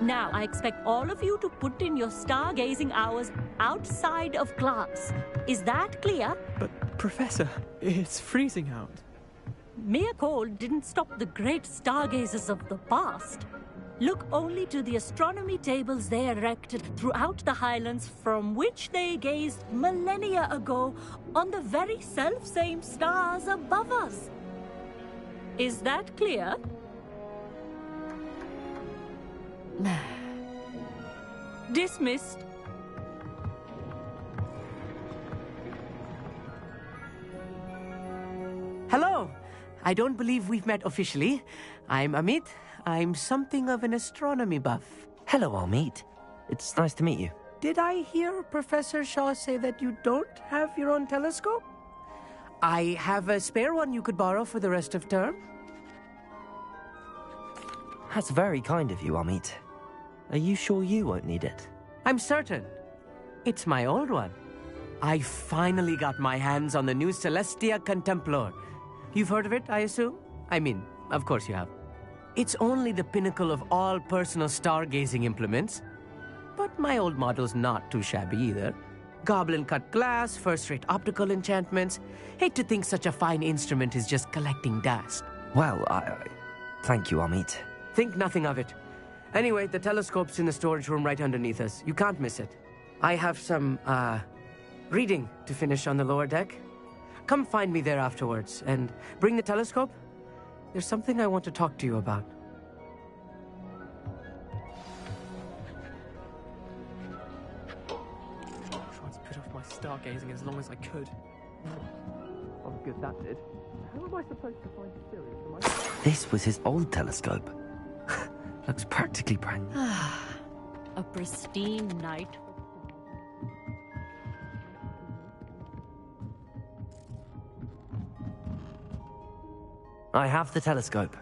Speaker 10: Now, I expect all of you to put in your stargazing hours outside of class. Is that clear?
Speaker 12: But, Professor, it's freezing out.
Speaker 10: Mere cold didn't stop the great stargazers of the past. Look only to the astronomy tables they erected throughout the Highlands from which they gazed millennia ago on the very self-same stars above us. Is that clear? Dismissed.
Speaker 11: Hello. I don't believe we've met officially. I'm Amit. I'm something of an astronomy buff.
Speaker 2: Hello, Amit. It's nice to meet you.
Speaker 11: Did I hear Professor Shaw say that you don't have your own telescope? I have a spare one you could borrow for the rest of term.
Speaker 2: That's very kind of you, Amit. Are you sure you won't need it?
Speaker 11: I'm certain. It's my old one. I finally got my hands on the new Celestia Contemplor. You've heard of it, I assume? I mean, of course you have. It's only the pinnacle of all personal stargazing implements. But my old model's not too shabby either. Goblin-cut glass, first-rate optical enchantments. Hate to think such a fine instrument is just collecting dust.
Speaker 2: Well, thank you, Amit.
Speaker 11: Think nothing of it. Anyway, the telescope's in the storage room right underneath us. You can't miss it. I have some, reading to finish on the lower deck. Come find me there afterwards, and bring the telescope. There's something I want to talk to you about.
Speaker 12: Tried to put off my stargazing as long as I could. Oh, good, that did. How am I supposed to find Sirius?
Speaker 2: This was his old telescope. Looks practically brand new.
Speaker 10: A pristine night.
Speaker 2: I have the telescope.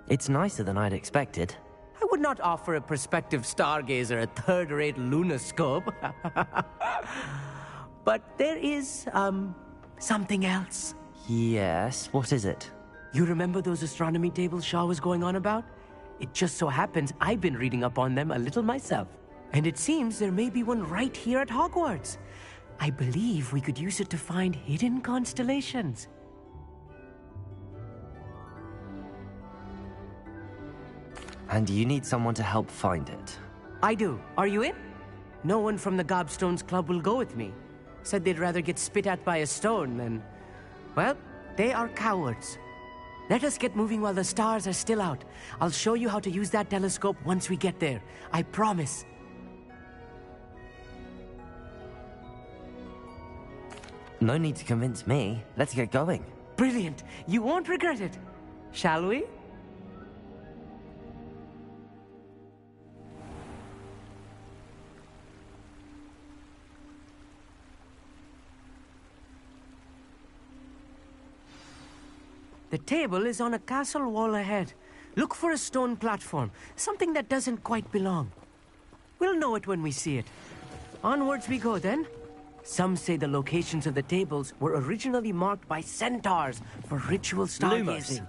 Speaker 2: It's nicer than I'd expected.
Speaker 11: I would not offer a prospective stargazer a third-rate lunoscope. But there is, something else.
Speaker 2: Yes, what is it?
Speaker 11: You remember those astronomy tables Shaw was going on about? It just so happens I've been reading up on them a little myself. And it seems there may be one right here at Hogwarts. I believe we could use it to find hidden constellations.
Speaker 2: And you need someone to help find it.
Speaker 11: I do. Are you in? No one from the Gobstones Club will go with me. Said they'd rather get spit at by a stone than... Well, they are cowards. Let us get moving while the stars are still out. I'll show you how to use that telescope once we get there. I promise.
Speaker 2: No need to convince me. Let's get going.
Speaker 11: Brilliant. You won't regret it. Shall we? The table is on a castle wall ahead. Look for a stone platform, something that doesn't quite belong. We'll know it when we see it. Onwards we go then. Some say the locations of the tables were originally marked by centaurs for ritual stargazing.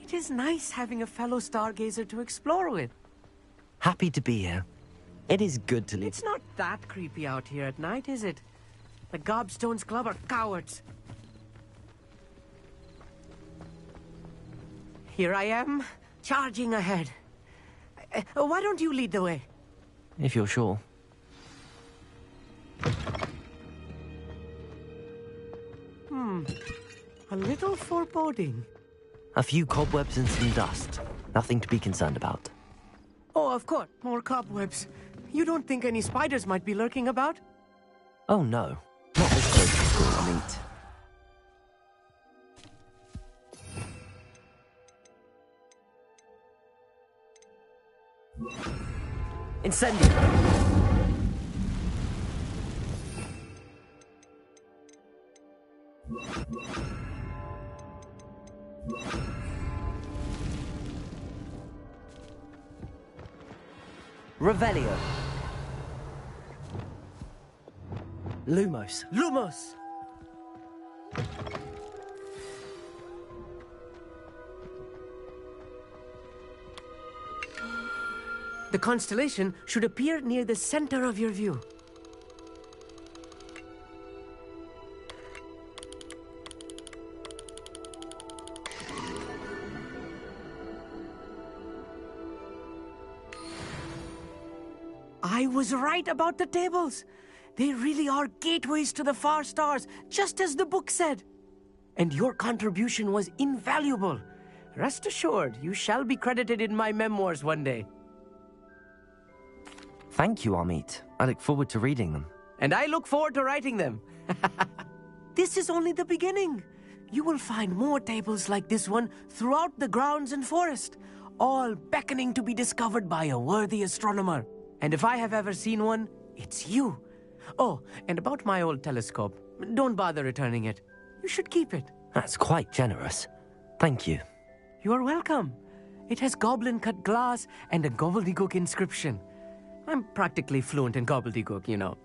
Speaker 11: It is nice having a fellow stargazer to explore with.
Speaker 2: Happy to be here. It is good to leave.
Speaker 11: It's not that creepy out here at night, is it? The Gobstones Club are cowards. Here I am, charging ahead. Why don't you lead the way?
Speaker 2: If you're sure.
Speaker 11: A little foreboding.
Speaker 2: A few cobwebs and some dust. Nothing to be concerned about.
Speaker 11: Oh, of course, more cobwebs. You don't think any spiders might be lurking about?
Speaker 2: Oh no. Not this close to school, meat. Incendio! Revelio! Lumos!
Speaker 11: Lumos! The constellation should appear near the center of your view. I was right about the tables. They really are gateways to the far stars, just as the book said. And your contribution was invaluable. Rest assured, you shall be credited in my memoirs one day.
Speaker 2: Thank you, Amit. I look forward to reading them.
Speaker 11: And I look forward to writing them. This is only the beginning. You will find more tables like this one throughout the grounds and forest, all beckoning to be discovered by a worthy astronomer. And if I have ever seen one, it's you. Oh, and about my old telescope, don't bother returning it. You should keep it.
Speaker 2: That's quite generous. Thank you.
Speaker 11: You are welcome. It has goblin-cut glass and a gobbledygook inscription. I'm practically fluent in gobbledygook, you know.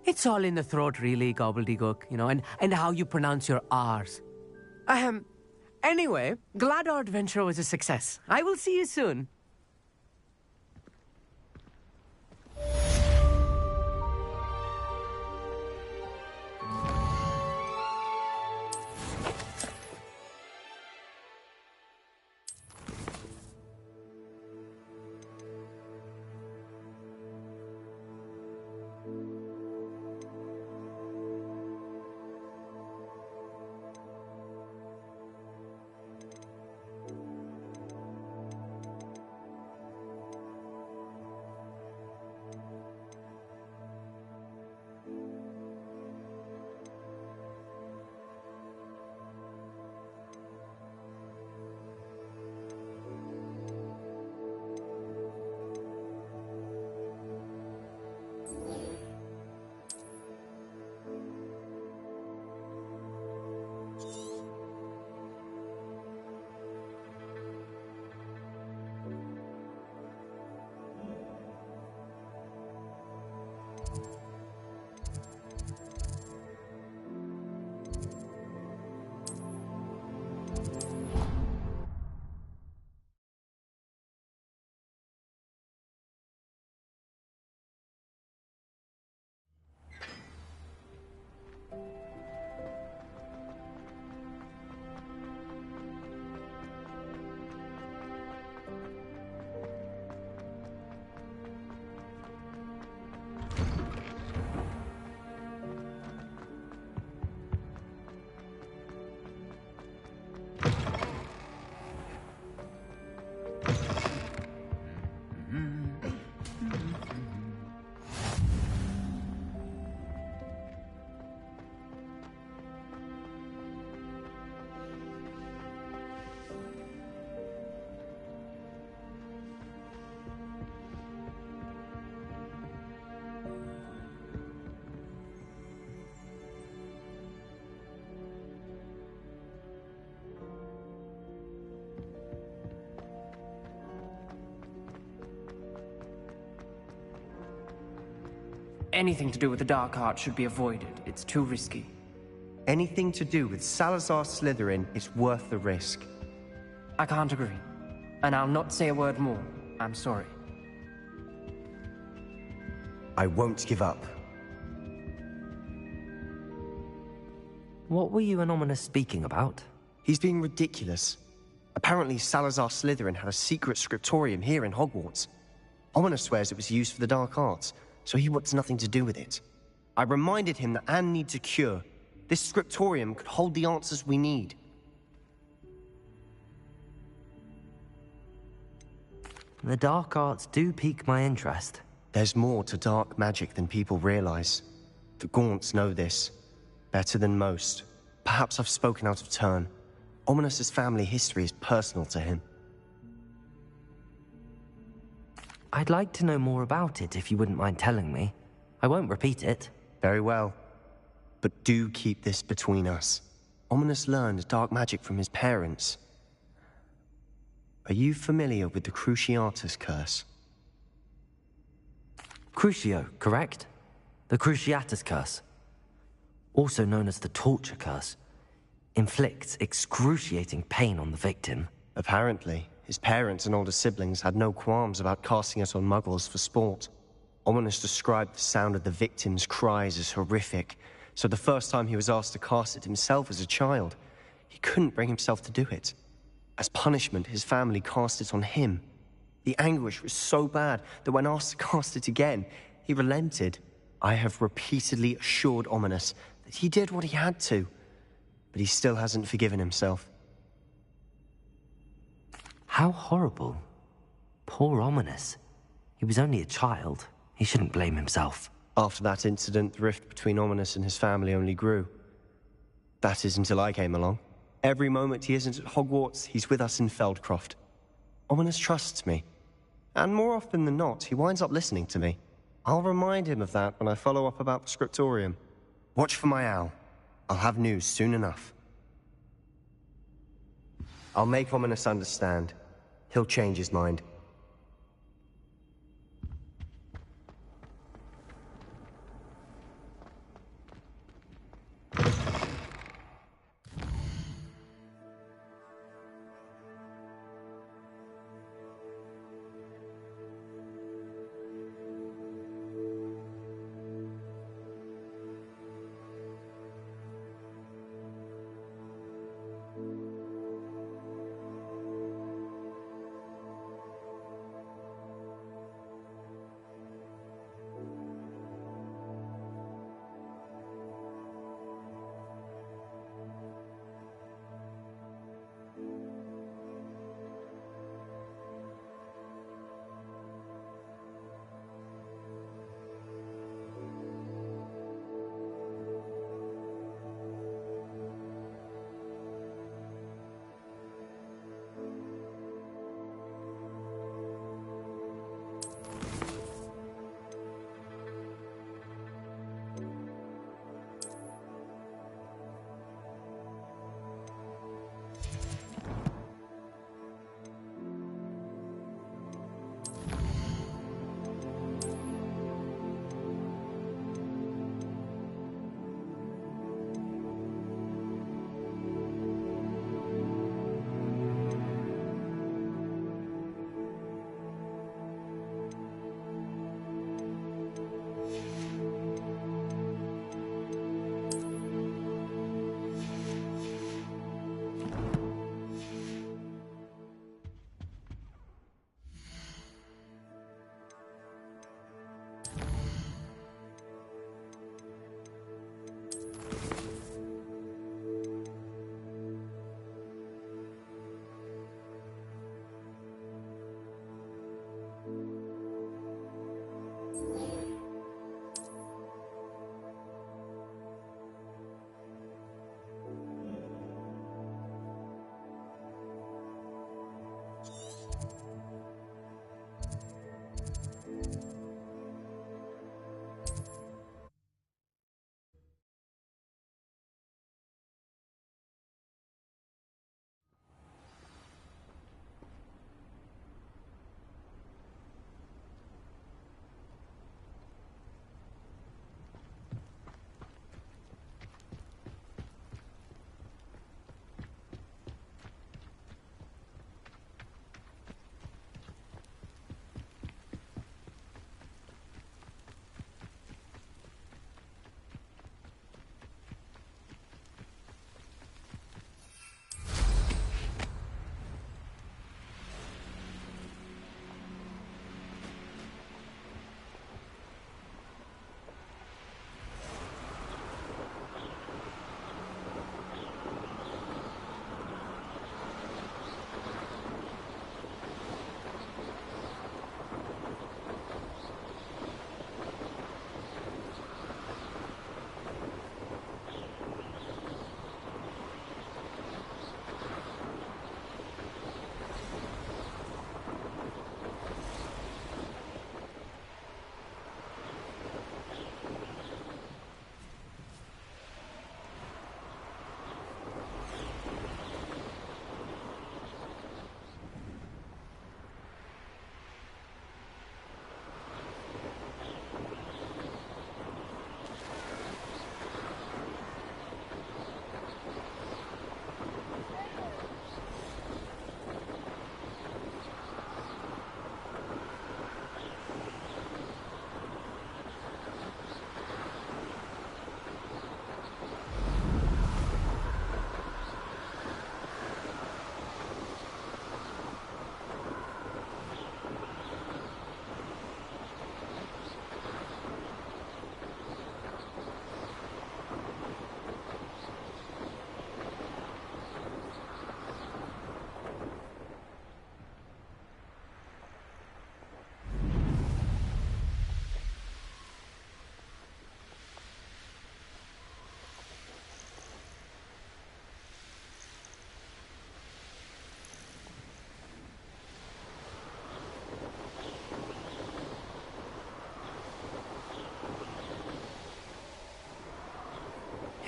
Speaker 11: It's all in the throat, really, gobbledygook, you know, and how you pronounce your R's. Anyway, glad our adventure was a success. I will see you soon. Anything to do with the dark art should be avoided. It's too risky.
Speaker 3: Anything to do with Salazar Slytherin is worth the risk.
Speaker 11: I can't agree. And I'll not say a word more. I'm sorry.
Speaker 3: I won't give up.
Speaker 2: What were you and Ominous speaking about?
Speaker 3: He's being ridiculous. Apparently Salazar Slytherin had a secret scriptorium here in Hogwarts. Ominous swears it was used for the dark arts, so he wants nothing to do with it. I reminded him that Anne needs a cure. This scriptorium could hold the answers we need.
Speaker 2: The dark arts do pique my interest.
Speaker 3: There's more to dark magic than people realize. The Gaunts know this. Better than most. Perhaps I've spoken out of turn. Ominous's family history is personal to him.
Speaker 2: I'd like to know more about it if you wouldn't mind telling me. I won't repeat it.
Speaker 3: Very well. But do keep this between us. Ominous learned dark magic from his parents. Are you familiar with the Cruciatus curse?
Speaker 2: Crucio, correct? The Cruciatus curse. Also known as the torture curse. Inflicts excruciating pain on the victim.
Speaker 3: Apparently, his parents and older siblings had no qualms about casting it on muggles for sport. Ominous described the sound of the victim's cries as horrific, so the first time he was asked to cast it himself as a child, he couldn't bring himself to do it. As punishment, his family cast it on him. The anguish was so bad that when asked to cast it again, he relented. I have repeatedly assured Ominous that he did what he had to, but he still hasn't forgiven himself.
Speaker 2: How horrible. Poor Ominous. He was only a child. He shouldn't blame himself.
Speaker 3: After that incident, the rift between Ominous and his family only grew. That is until I came along. Every moment he isn't at Hogwarts, he's with us in Feldcroft. Ominous trusts me. And more often than not, he winds up listening to me. I'll remind him of that when I follow up about the scriptorium. Watch for my owl. I'll have news soon enough. I'll make Ominous understand. He'll change his mind.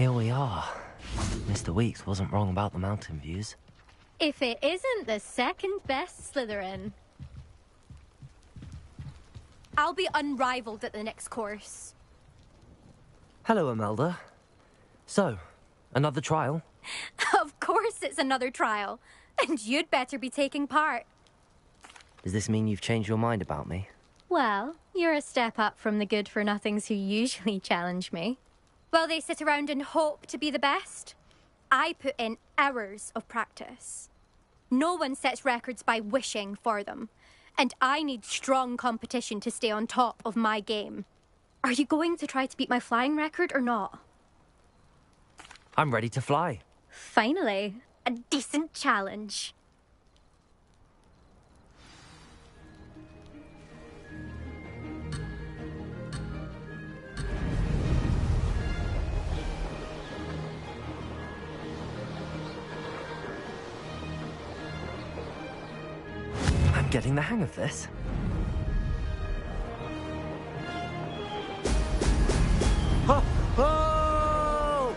Speaker 2: Here we are. Mr. Weeks wasn't wrong about the mountain views.
Speaker 13: If it isn't the second best Slytherin. I'll be unrivaled at the next course.
Speaker 2: Hello, Imelda. So, another trial?
Speaker 13: Of course it's another trial. And you'd better be taking part.
Speaker 2: Does this mean you've changed your mind about me?
Speaker 13: Well, you're a step up from the good-for-nothings who usually challenge me. While they sit around and hope to be the best, I put in hours of practice. No one sets records by wishing for them, and I need strong competition to stay on top of my game. Are you going to try to beat my flying record or not?
Speaker 2: I'm ready to fly.
Speaker 13: Finally, a decent challenge.
Speaker 2: I'm getting the hang of this. Oh! Oh!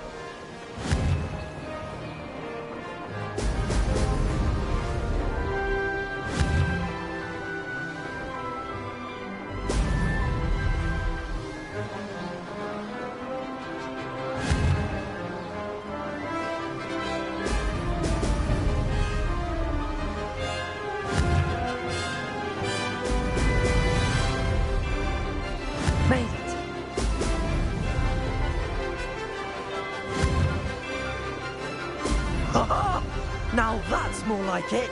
Speaker 2: Made it! Now that's more like it!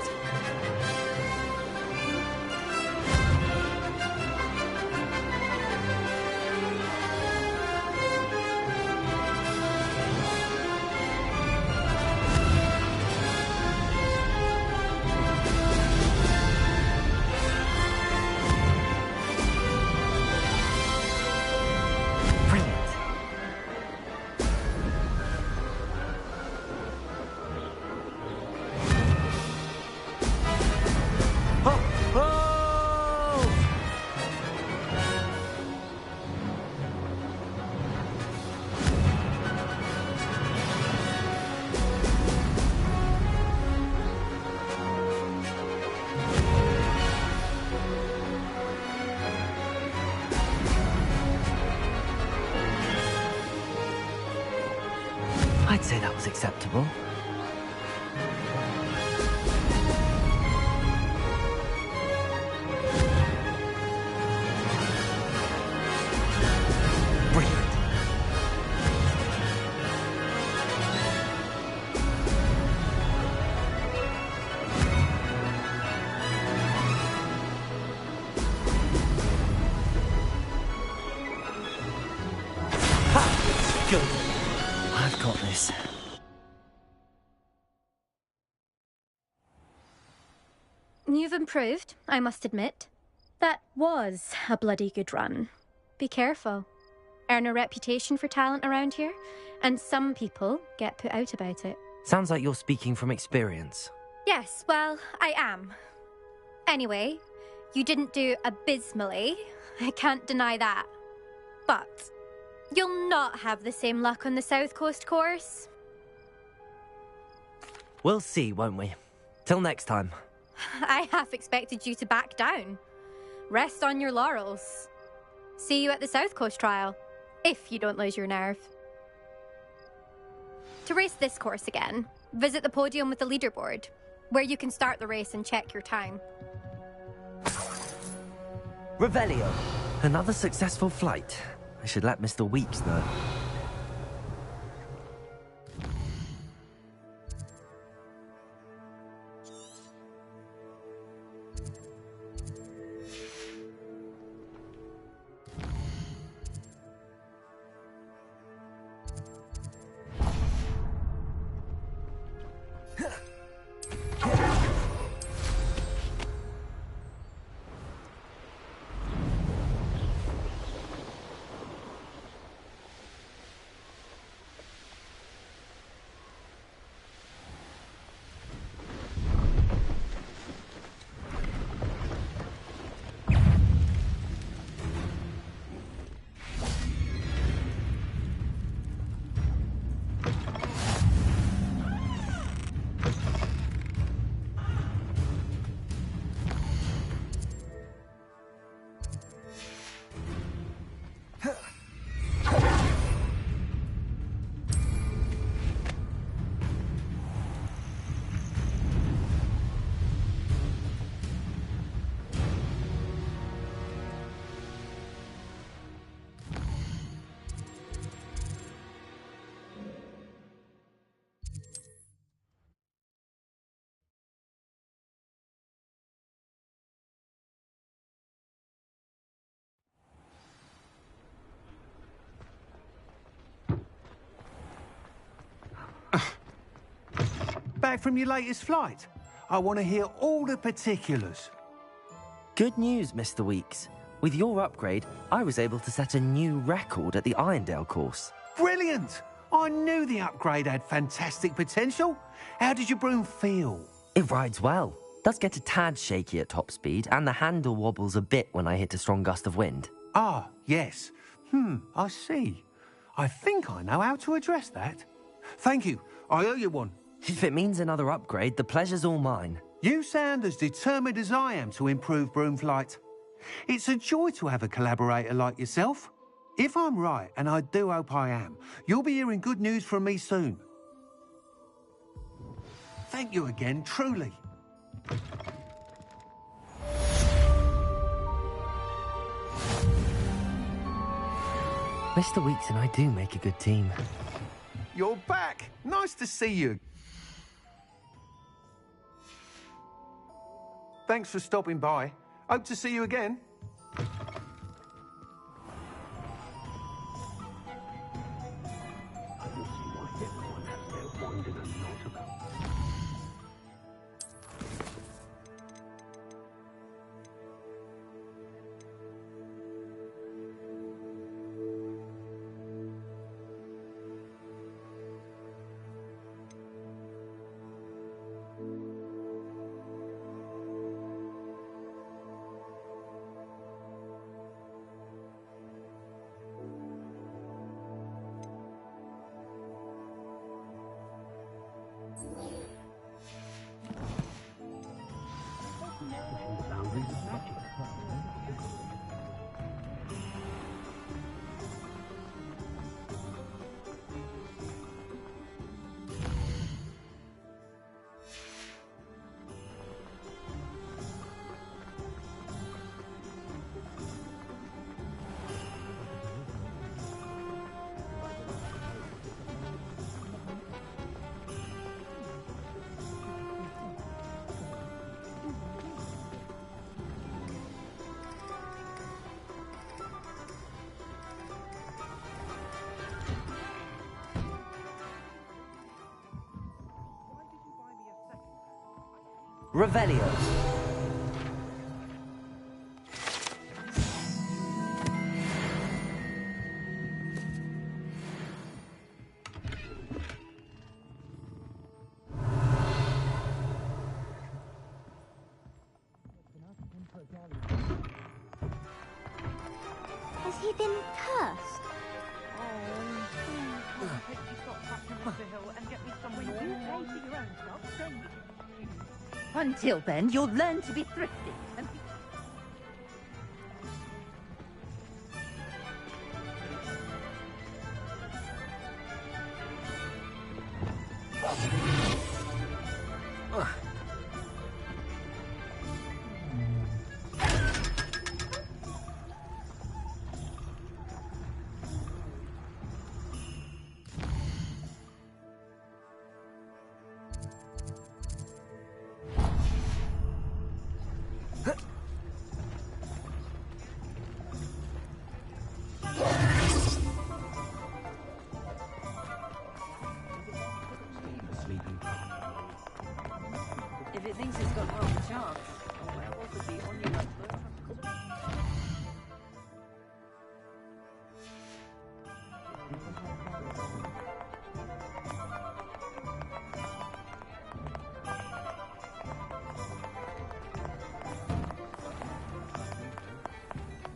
Speaker 2: Brilliant. Oh! Oh! I'd say that was acceptable. Brilliant. Ha! Good. I've got this.
Speaker 13: You've improved, I must admit. That was a bloody good run. Be careful. Earn a reputation for talent around here, and some people get put out about it.
Speaker 2: Sounds like you're speaking from experience.
Speaker 13: Yes, well, I am. Anyway, you didn't do abysmally. I can't deny that. But you'll not have the same luck on the South Coast course.
Speaker 2: We'll see, won't we? Till next time.
Speaker 13: I half expected you to back down. Rest on your laurels. See you at the South Coast trial, if you don't lose your nerve. To race this course again, visit the podium with the leaderboard, where you can start the race and check your time.
Speaker 2: Revelio. Another successful flight. I should let Mr. Weeks know.
Speaker 14: back from your latest flight? I want to hear all the particulars.
Speaker 2: Good news, Mr. Weeks. With your upgrade, I was able to set a new record at the Irondale course.
Speaker 14: Brilliant! I knew the upgrade had fantastic potential. How did your broom feel?
Speaker 2: It rides well. Does get a tad shaky at top speed, and the handle wobbles a bit when I hit a strong gust of wind.
Speaker 14: Ah, yes. I see. I think I know how to address that. Thank you. I owe you one.
Speaker 2: If it means another upgrade, the pleasure's all mine.
Speaker 14: You sound as determined as I am to improve broom flight. It's a joy to have a collaborator like yourself. If I'm right, and I do hope I am, you'll be hearing good news from me soon. Thank you again, truly.
Speaker 2: Mr. Weeks and I do make a good team.
Speaker 14: You're back. Nice to see you. Thanks for stopping by. Hope to see you again.
Speaker 2: Revelio.
Speaker 15: Has he been cursed?
Speaker 16: Until then, you'll learn to be thrifty and be...
Speaker 17: If it thinks it's got half a chance, where was the onion at first?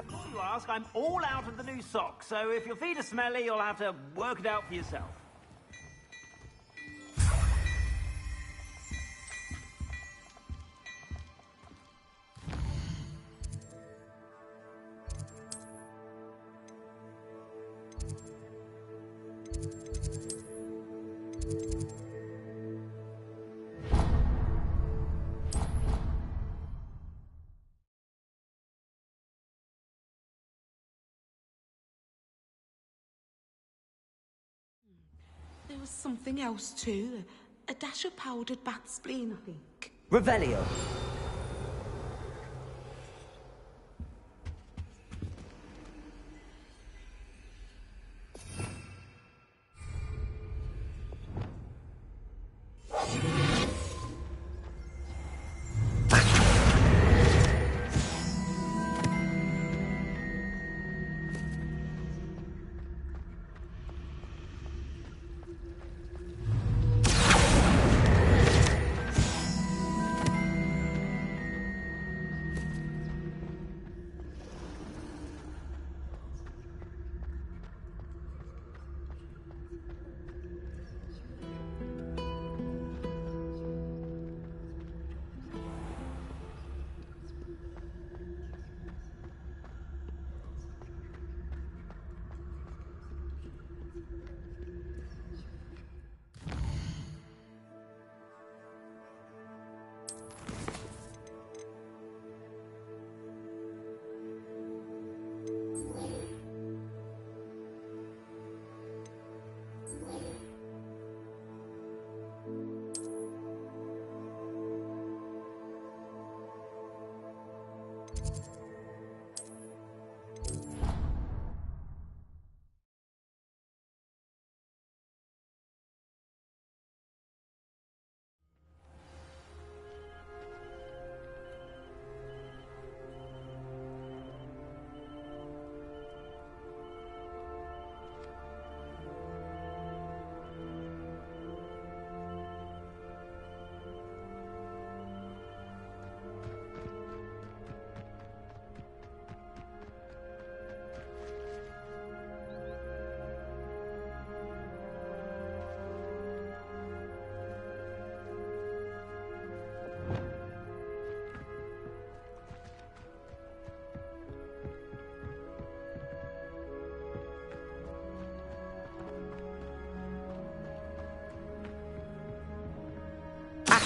Speaker 18: Before you ask, I'm all out of the new socks, so if your feet are smelly, you'll have to work it out for yourself.
Speaker 19: There was something else too. A dash of powdered bat spleen, I think.
Speaker 2: Revelio.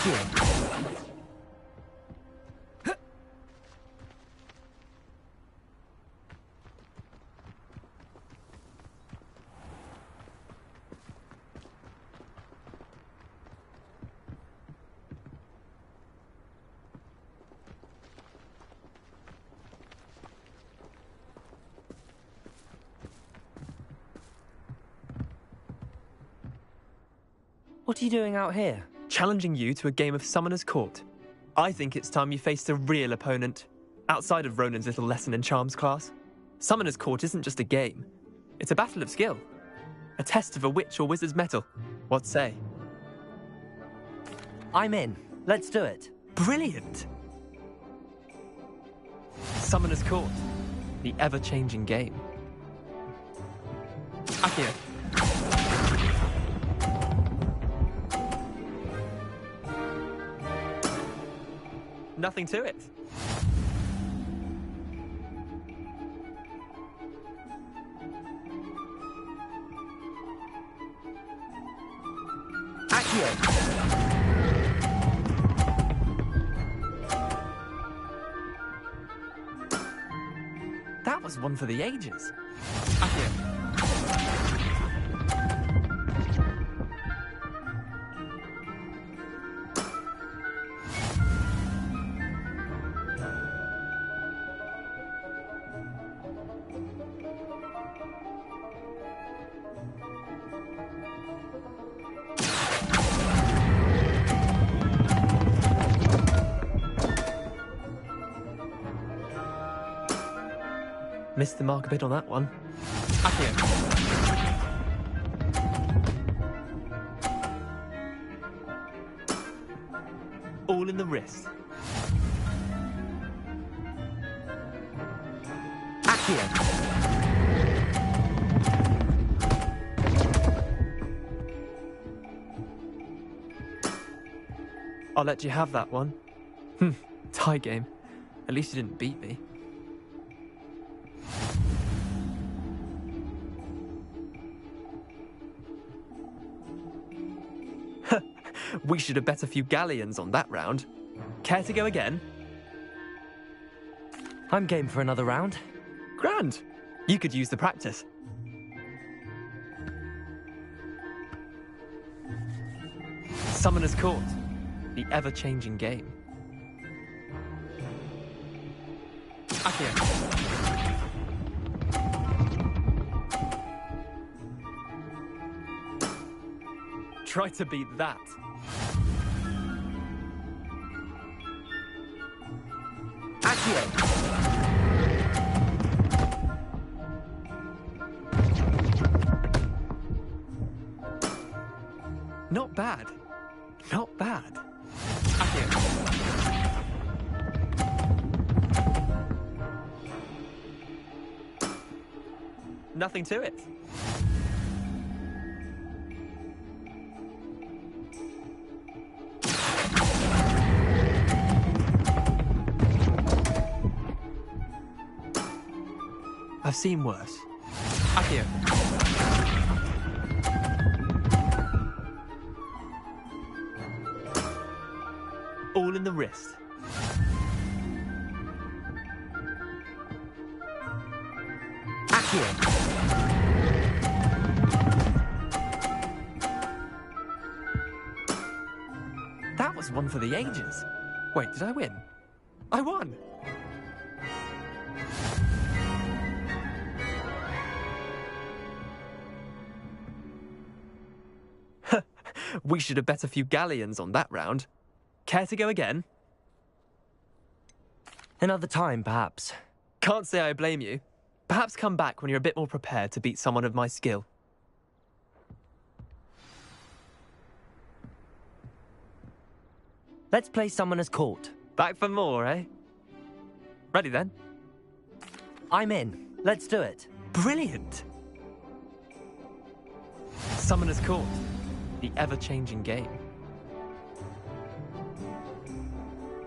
Speaker 2: Accio. What are you doing out here?
Speaker 12: Challenging you to a game of Summoner's Court. I think it's time you faced a real opponent, outside of Ronan's little lesson in charms class. Summoner's Court isn't just a game. It's a battle of skill. A test of a witch or wizard's mettle. What say?
Speaker 2: I'm in. Let's do it.
Speaker 12: Brilliant! Summoner's Court. The ever-changing game. Accio. Nothing to it.
Speaker 2: Accio.
Speaker 12: That was one for the ages. Accio. Missed the mark a bit on that one. Accio. All in the wrist.
Speaker 2: Accio.
Speaker 12: I'll let you have that one. Tie game. At least you didn't beat me. We should have bet a few galleons on that round. Care to go again?
Speaker 2: I'm game for another round.
Speaker 12: Grand. You could use the practice. Summoner's Court. The ever-changing game. Accio. Try to beat that.
Speaker 2: Accio.
Speaker 12: Not bad. Not bad. Accio. Nothing to it. I've seen worse. Accio. All in the wrist.
Speaker 2: Accio.
Speaker 12: That was one for the ages. Wait, did I win? I won! We should have bet a few galleons on that round. Care to go again?
Speaker 2: Another time, perhaps.
Speaker 12: Can't say I blame you. Perhaps come back when you're a bit more prepared to beat someone of my skill.
Speaker 2: Let's play Summoner's Court.
Speaker 12: Back for more, eh? Ready then?
Speaker 2: I'm in. Let's do it.
Speaker 12: Brilliant! Summoner's Court. The ever-changing game.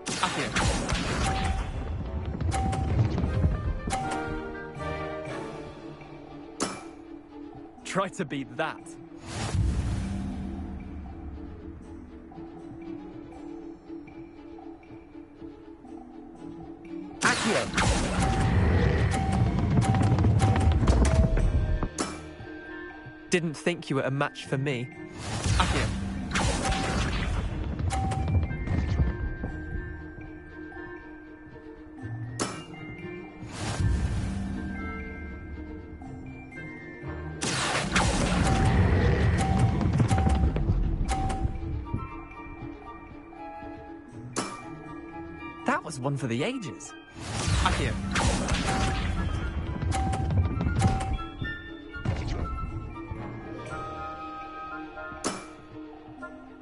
Speaker 12: Accio. Try to beat that.
Speaker 3: Accio!
Speaker 12: Didn't think you were a match for me. Accio. That was one for the ages. Accio.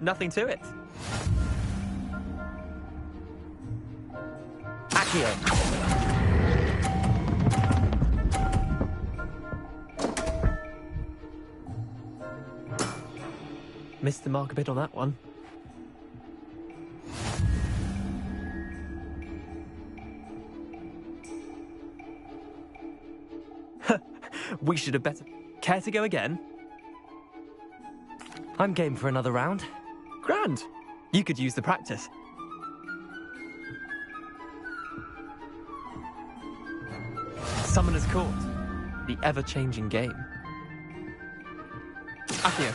Speaker 12: Nothing to it.
Speaker 2: Accio.
Speaker 12: Missed the mark a bit on that one. We should have better. Care to go again?
Speaker 2: I'm game for another round.
Speaker 12: Grand. You could use the practice. Summoner's Court. The ever-changing game. Accio.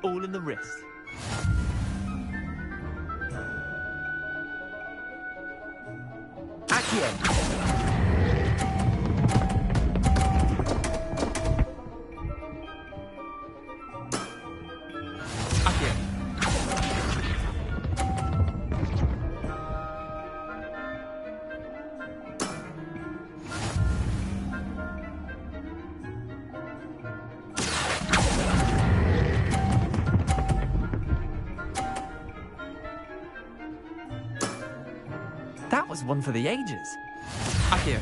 Speaker 12: All in the wrist.
Speaker 2: Accio.
Speaker 12: That was one for the ages. Accio.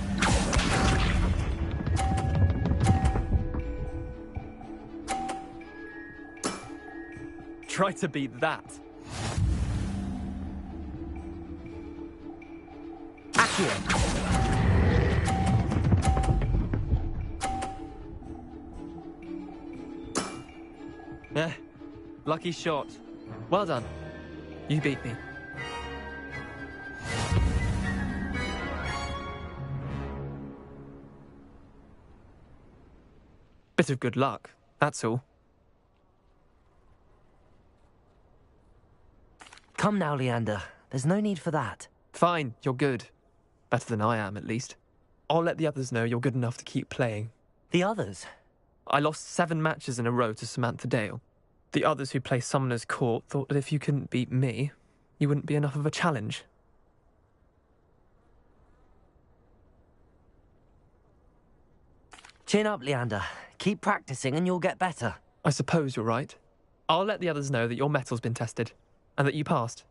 Speaker 12: Try to beat that.
Speaker 2: Accio.
Speaker 12: Lucky shot. Well done. You beat me. Bit of good luck, that's all.
Speaker 2: Come now, Leander. There's no need for that.
Speaker 12: Fine, you're good. Better than I am, at least. I'll let the others know you're good enough to keep playing.
Speaker 2: The others?
Speaker 12: I lost 7 matches in a row to Samantha Dale. The others who play Summoner's Court thought that if you couldn't beat me, you wouldn't be enough of a challenge.
Speaker 2: Chin up, Leander. Keep practicing and you'll get better.
Speaker 12: I suppose you're right. I'll let the others know that your metal's been tested, and that you passed.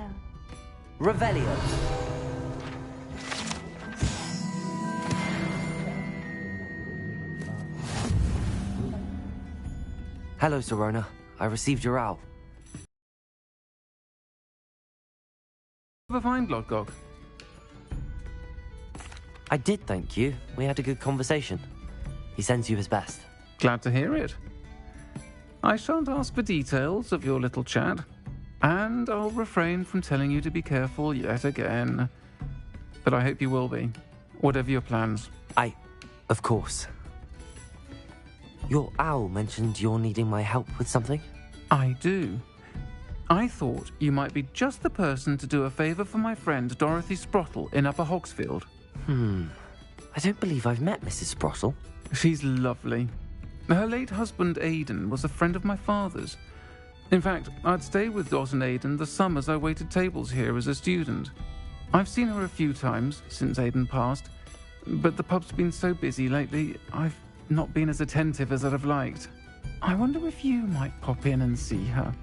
Speaker 15: tell.
Speaker 2: Revelio. Hello, Sirona. I received your owl.
Speaker 14: Ever find Lodgok?
Speaker 2: I did, thank you. We had a good conversation. He sends you his best.
Speaker 14: Glad to hear it. I shan't ask for details of your little chat, and I'll refrain from telling you to be careful yet again. But I hope you will be, whatever your plans.
Speaker 2: Of course. Your owl mentioned you're needing my help with something?
Speaker 14: I do. I thought you might be just the person to do a favour for my friend Dorothy Sprottle in Upper Hogsfield.
Speaker 2: I don't believe I've met Mrs. Sprottle.
Speaker 14: She's lovely. Her late husband Aidan was a friend of my father's. In fact, I'd stay with Dot and Aidan the summers I waited tables here as a student. I've seen her a few times since Aidan passed, but the pub's been so busy lately, I've not been as attentive as I'd have liked. I wonder if you might pop in and see her.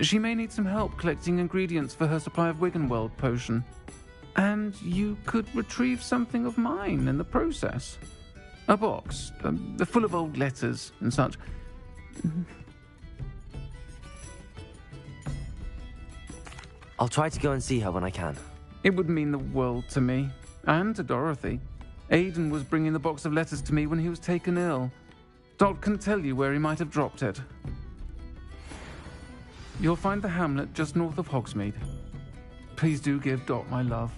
Speaker 14: She may need some help collecting ingredients for her supply of Wiggenweld potion. And you could retrieve something of mine in the process. A box, full of old letters and such.
Speaker 2: I'll try to go and see her when I can.
Speaker 14: It would mean the world to me, and to Dorothy. Aidan was bringing the box of letters to me when he was taken ill. Dot can tell you where he might have dropped it. You'll find the hamlet just north of Hogsmeade. Please do give Dot my love.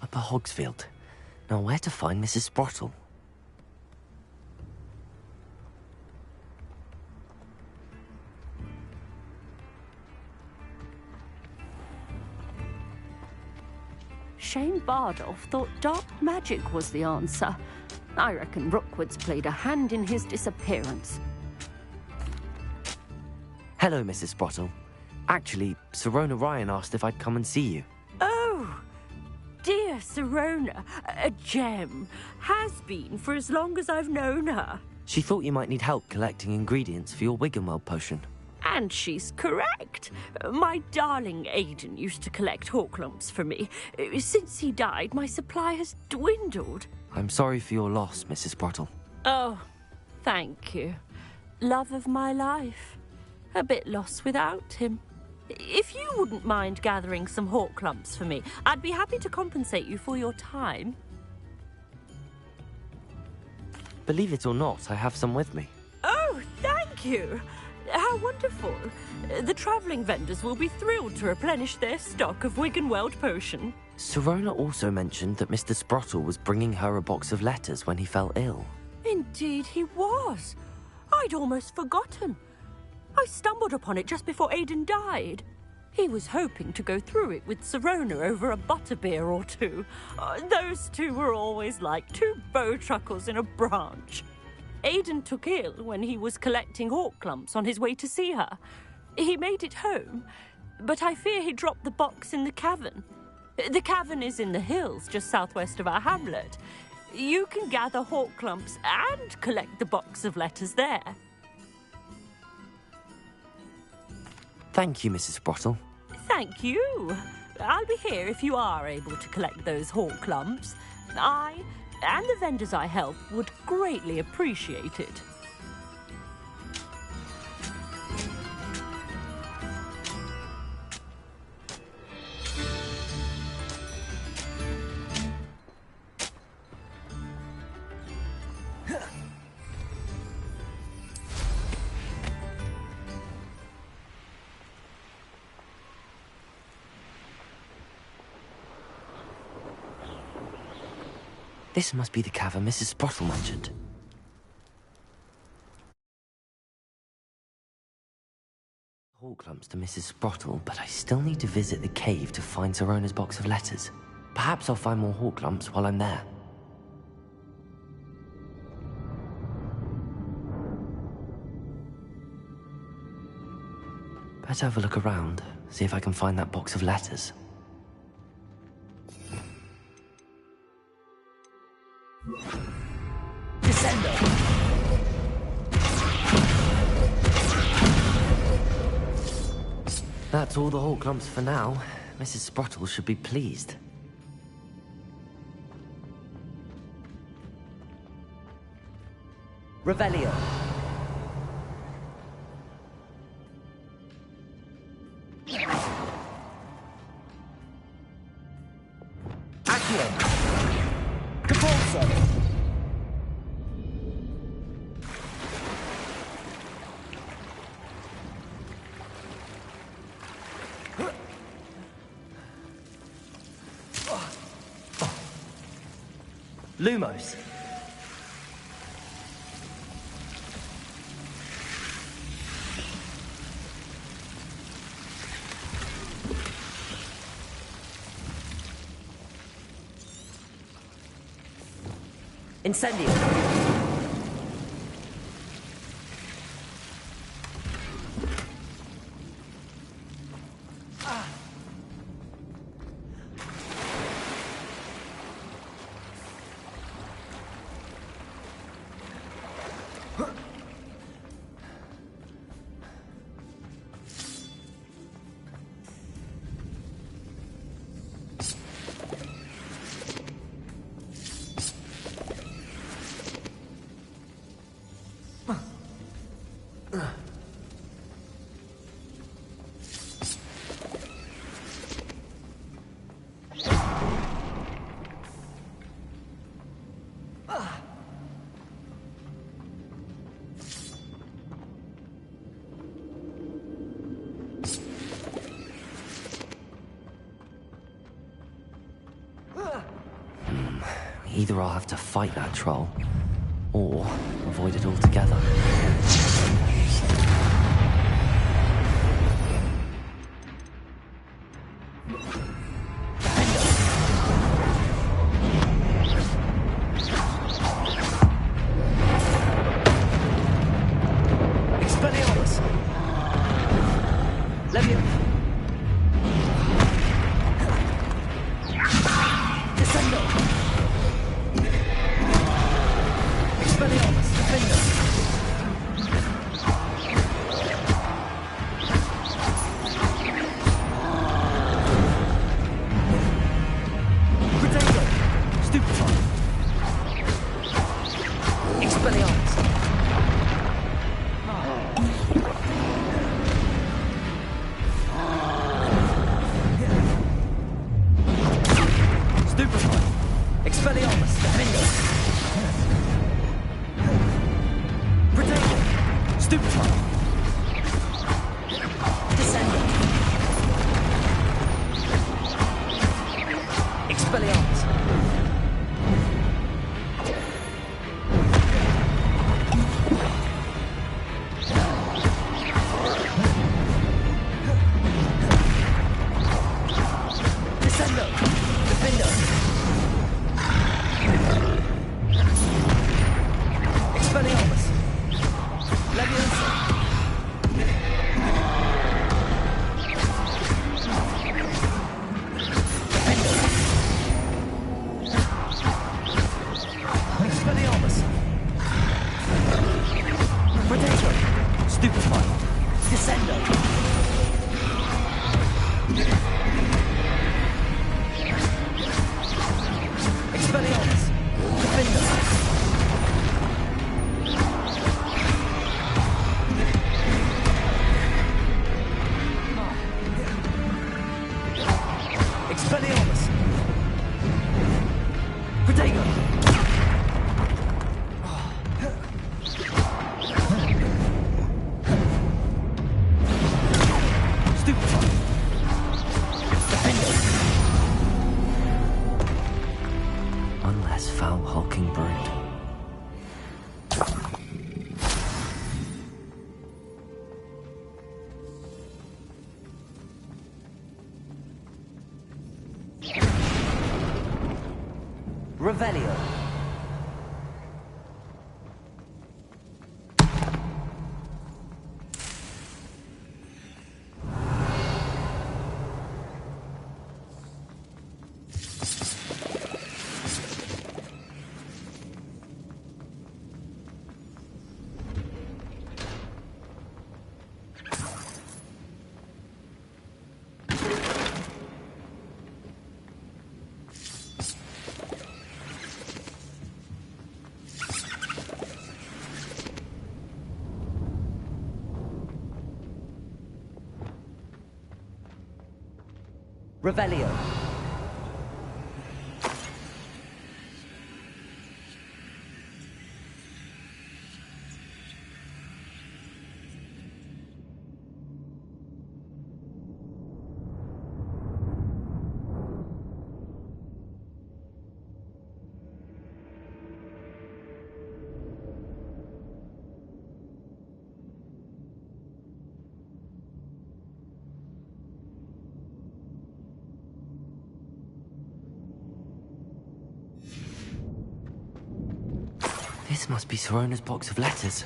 Speaker 2: Upper Hogsfield. Now where to find Mrs. Sprottle?
Speaker 10: Shane Bardolph thought dark magic was the answer. I reckon Rookwood's played a hand in his disappearance.
Speaker 2: Hello, Mrs. Sprottle. Actually, Sirona Ryan asked if I'd come and see you.
Speaker 10: Oh, dear Sirona, a gem. Has been for as long as I've known her.
Speaker 2: She thought you might need help collecting ingredients for your Wiggenweld potion.
Speaker 10: And she's correct. My darling Aidan used to collect Horklumps for me. Since he died, my supply has dwindled.
Speaker 2: I'm sorry for your loss, Mrs. Sprottle.
Speaker 10: Oh, thank you. Love of my life. A bit lost without him. If you wouldn't mind gathering some Horklumps for me, I'd be happy to compensate you for your time.
Speaker 2: Believe it or not, I have some with me.
Speaker 10: Oh, thank you. How wonderful. The travelling vendors will be thrilled to replenish their stock of Wiggenweld potion.
Speaker 2: Sirona also mentioned that Mr. Sprottle was bringing her a box of letters when he fell ill.
Speaker 10: Indeed he was. I'd almost forgotten. I stumbled upon it just before Aidan died. He was hoping to go through it with Sirona over a butterbeer or two. Those two were always like two bowtruckles in a branch. Aidan took ill when he was collecting Horklumps on his way to see her. He made it home, but I fear he dropped the box in the cavern. The cavern is in the hills just southwest of our hamlet. You can gather Horklumps and collect the box of letters there.
Speaker 2: Thank you, Mrs. Sprottle.
Speaker 10: Thank you. I'll be here if you are able to collect those Horklumps. I and the vendors I help would greatly appreciate it.
Speaker 2: This must be the cavern Mrs. Sprottle mentioned. Horklumps to Mrs. Sprottle, but I still need to visit the cave to find Sirona's box of letters. Perhaps I'll find more Horklumps while I'm there. Better have a look around, see if I can find that box of letters. That's all the Hawk lumps for now. Mrs. Sprottle should be pleased.
Speaker 11: Revelio. Accio. Capulso.
Speaker 2: Lumos.
Speaker 11: Incendio.
Speaker 2: Either I'll have to fight that troll, or avoid it altogether.
Speaker 11: Expelliarmus. Levio. Descendo. Expelliarmus. Defender. Protego. Stupefy. Expelliarmus. Stupefy. Expelliarmus. Defender. Protego. Stupefy. Descendo. Expelliarmus. Descendo. Defender. Expelliarmus. Leviosa. Defender. Expelliarmus. Protego. Stupefy. Descendo. Expelliarmus. Defender. Expelliarmus. Protego. Stupefy. Defender.
Speaker 2: One less foul hulking brood.
Speaker 11: Revelio.
Speaker 2: Revelio. This must be Sirona's box of letters.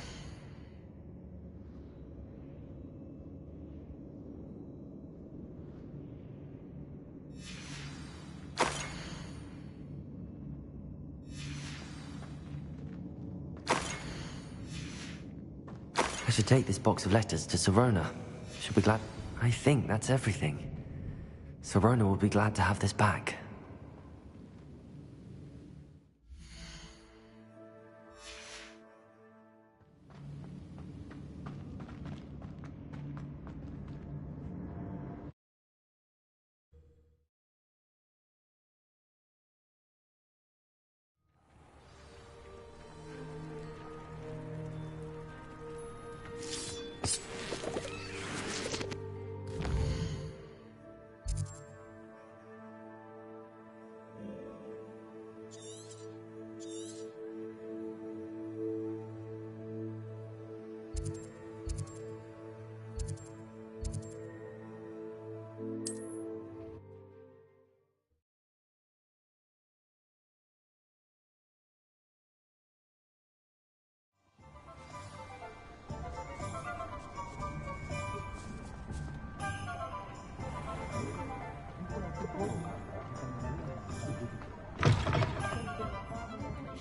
Speaker 2: I should take this box of letters to Sirona. She'll be glad. I think that's everything. Sirona will be glad to have this back.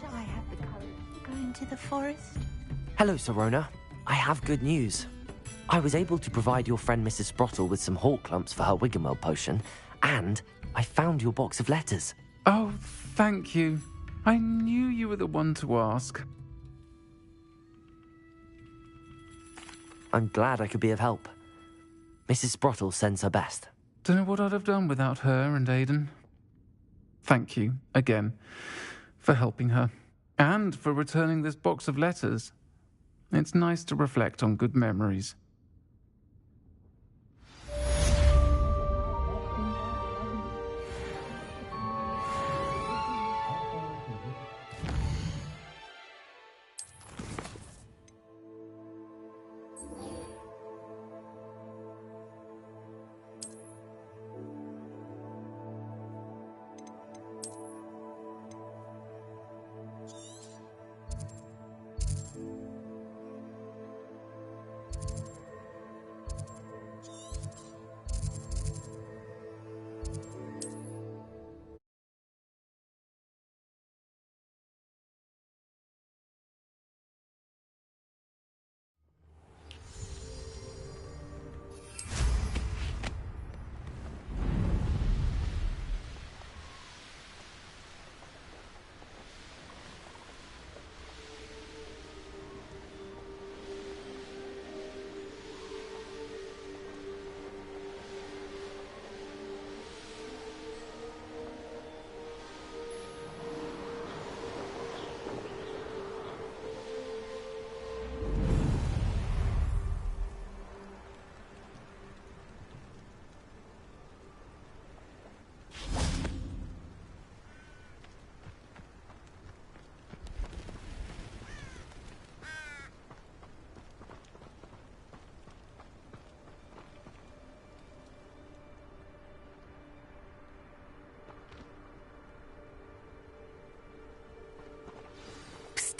Speaker 15: Shall I have the courage to go into the forest?
Speaker 2: Hello, Sirona. I have good news. I was able to provide your friend Mrs. Sprottle with some hawk clumps for her Wiggenweld potion, and I found your box of letters.
Speaker 20: Oh, thank you. I knew you were the one to ask.
Speaker 2: I'm glad I could be of help. Mrs. Sprottle sends her best.
Speaker 20: Don't know what I'd have done without her and Aidan. Thank you, again, for helping her, and for returning this box of letters. It's nice to reflect on good memories.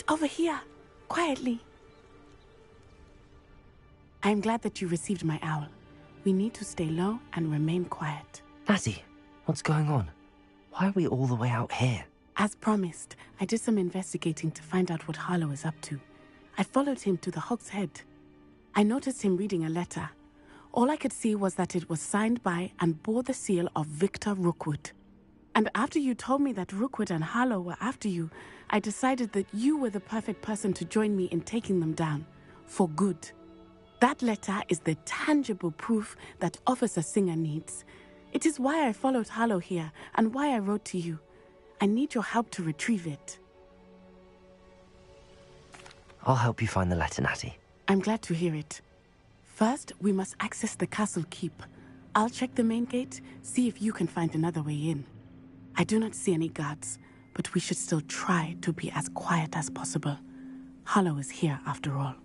Speaker 21: Over here, quietly. I'm glad that you received my owl. We need to stay low and remain quiet.
Speaker 2: Nazzy, what's going on? Why are we all the way out here?
Speaker 21: As promised, I did some investigating to find out what Harlow is up to. I followed him to the Hog's Head. I noticed him reading a letter. All I could see was that it was signed by and bore the seal of Victor Rookwood. And after you told me that Rookwood and Harlow were after you, I decided that you were the perfect person to join me in taking them down. For good. That letter is the tangible proof that Officer Singer needs. It is why I followed Harlow here and why I wrote to you. I need your help to retrieve it.
Speaker 2: I'll help you find the letter, Natty.
Speaker 21: I'm glad to hear it. First, we must access the castle keep. I'll check the main gate, see if you can find another way in. I do not see any guards, but we should still try to be as quiet as possible. Harlow is here after all.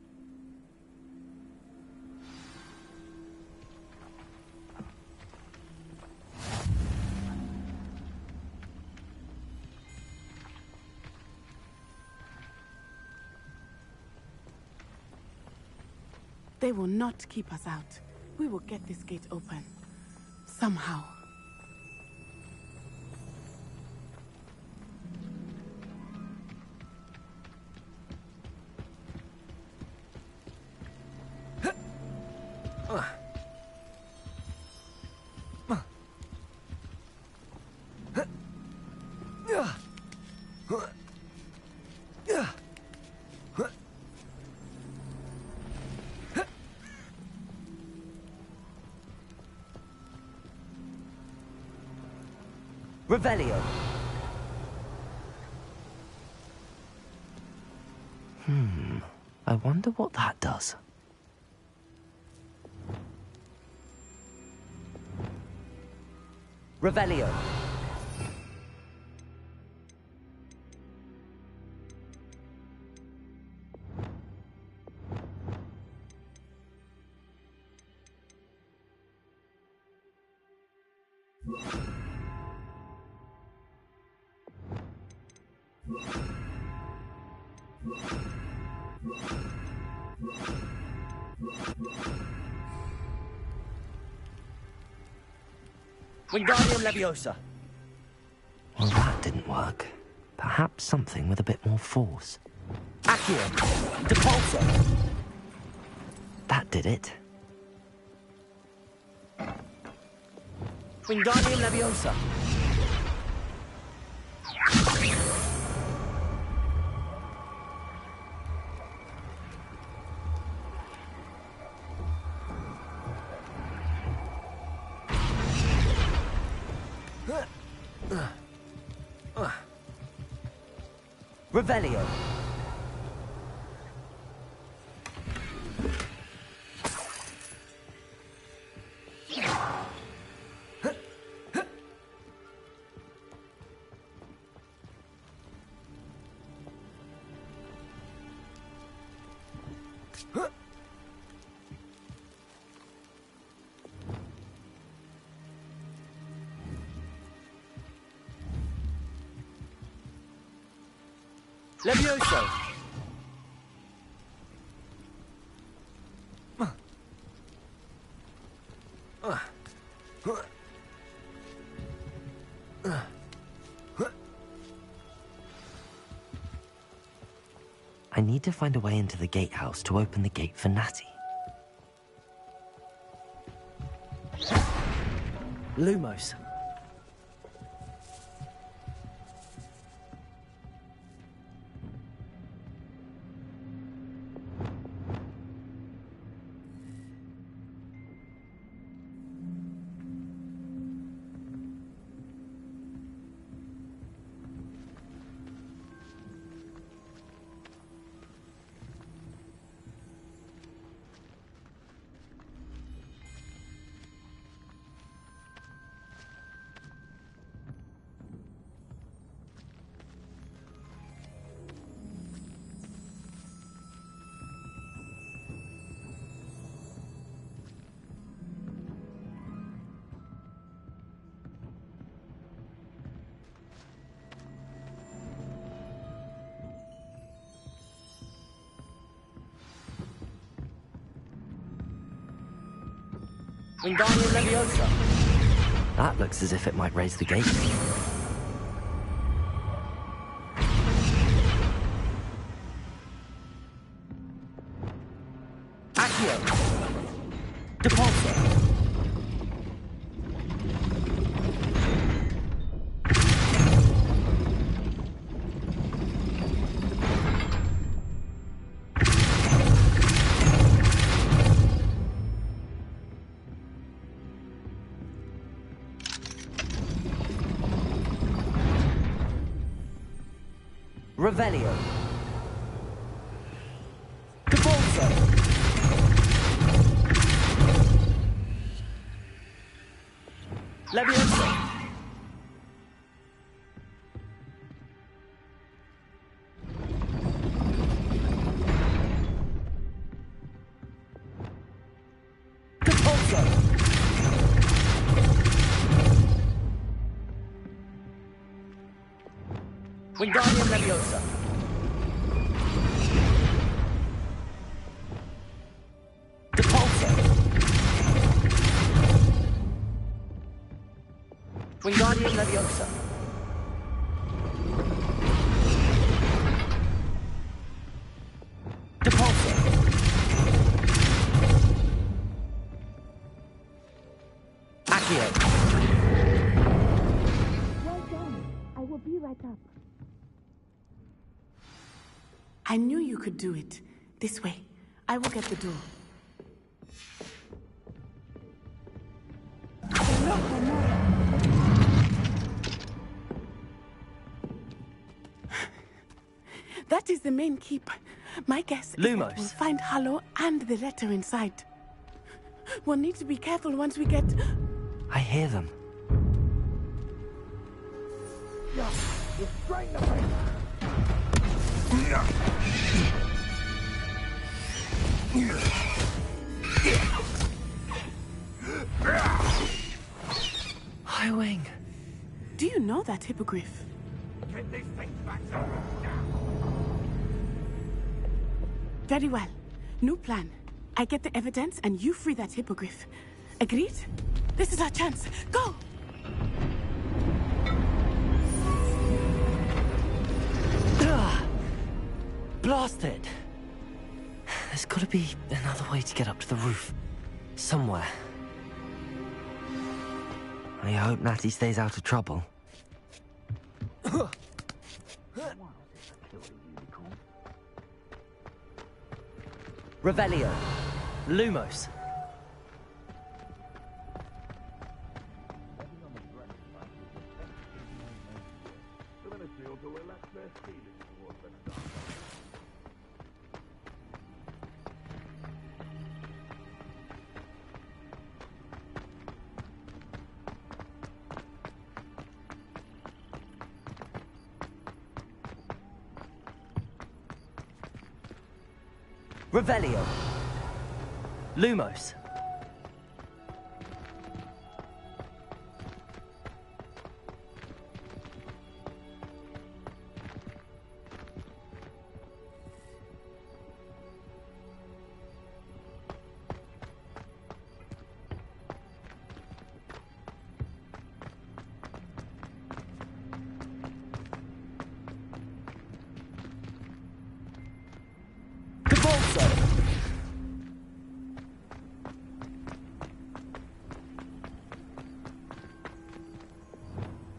Speaker 21: They will not keep us out. We will get this gate open. Somehow.
Speaker 2: Revelio. I wonder what that does. Revelio.
Speaker 3: Wingardium Leviosa.
Speaker 2: Well, that didn't work. Perhaps something with a bit more force.
Speaker 3: Accio. Depulso.
Speaker 2: That did it.
Speaker 3: Wingardium Leviosa.
Speaker 2: Revelio.
Speaker 3: Levioso.
Speaker 2: I need to find a way into the gatehouse to open the gate for Natty.
Speaker 3: Lumos. Wingardium Leviosa.
Speaker 2: That looks as if it might raise the gate.
Speaker 3: Accio. Depulso.
Speaker 2: Revelio. Cabalzo. Levioso. Wingardium Leviosa. Depulso. Wingardium Leviosa. Depulso. Accio.
Speaker 21: Well done. I will be right up. I knew you could do it. This way. I will get the door. That is the main keep. My guess is that we'll find Hollow and the letter inside. We'll need to be careful once we get...
Speaker 2: I hear them.
Speaker 7: You're straight in the face.
Speaker 2: Highwing.
Speaker 21: Do you know that hippogriff?
Speaker 7: Get these things back to
Speaker 21: Very well. New plan. I get the evidence and you free that hippogriff. Agreed? This is our chance. Go!
Speaker 2: Blast it! There's gotta be another way to get up to the roof. Somewhere. I hope Natty stays out of trouble. Revelio. Lumos. Revelio. Lumos.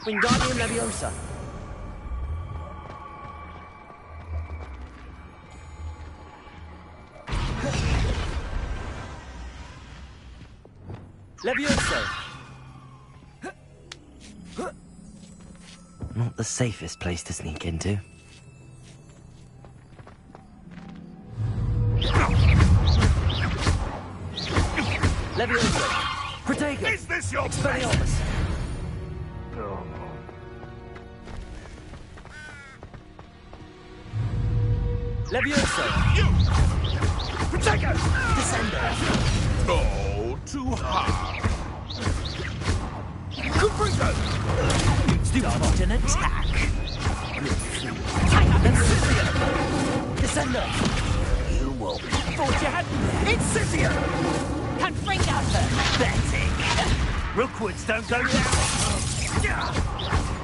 Speaker 2: Wingardium Leviosa. Levioso. Not the safest place to sneak into. Levioso. Protego.
Speaker 7: Is this your
Speaker 2: Expelliarmus. Levioso!
Speaker 7: Protego!
Speaker 2: Descendo!
Speaker 7: Oh, too hard. Caprito!
Speaker 2: Dodge an attack! Descendo!
Speaker 7: You will thought you had Incipio!
Speaker 10: Confringo!
Speaker 7: Pathetic! Rookwoods don't go down!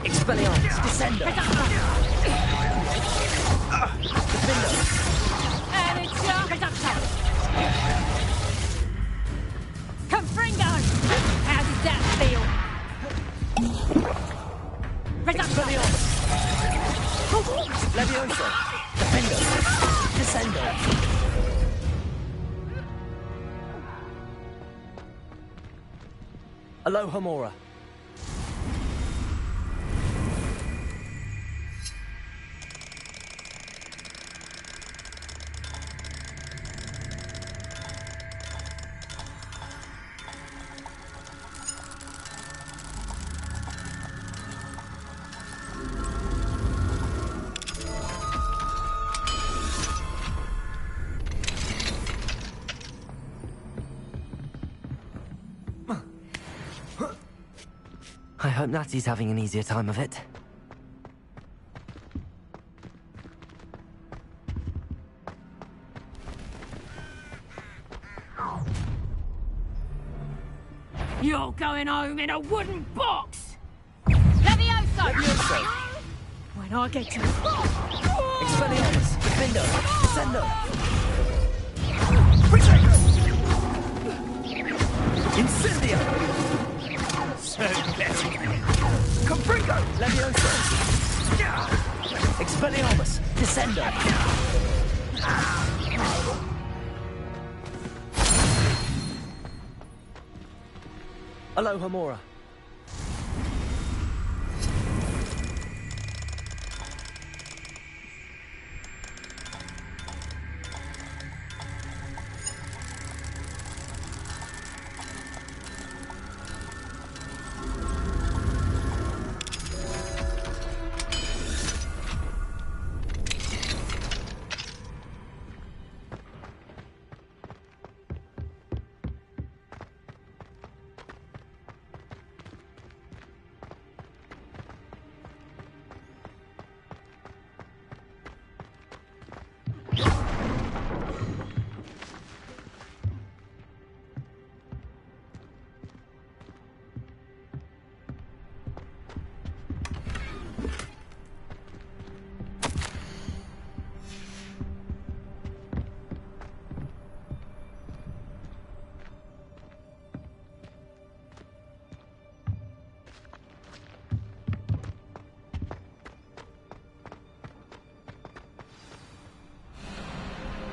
Speaker 2: Expelliarmus! Descendo!
Speaker 10: And it's your reduction! Confringo! How does that feel? Reduction!
Speaker 2: Levioso! Defendo! Descendo! Alohomora! hope Natty's having an easier time of it.
Speaker 10: You're going home in a wooden box!
Speaker 16: Levioso!
Speaker 2: Levioso!
Speaker 10: When I get you...
Speaker 2: Expelliarmus! Defendo! Descendo! Incendio! Confringo! Levioso! Expelliarmus! Descendo! Aloha Mora.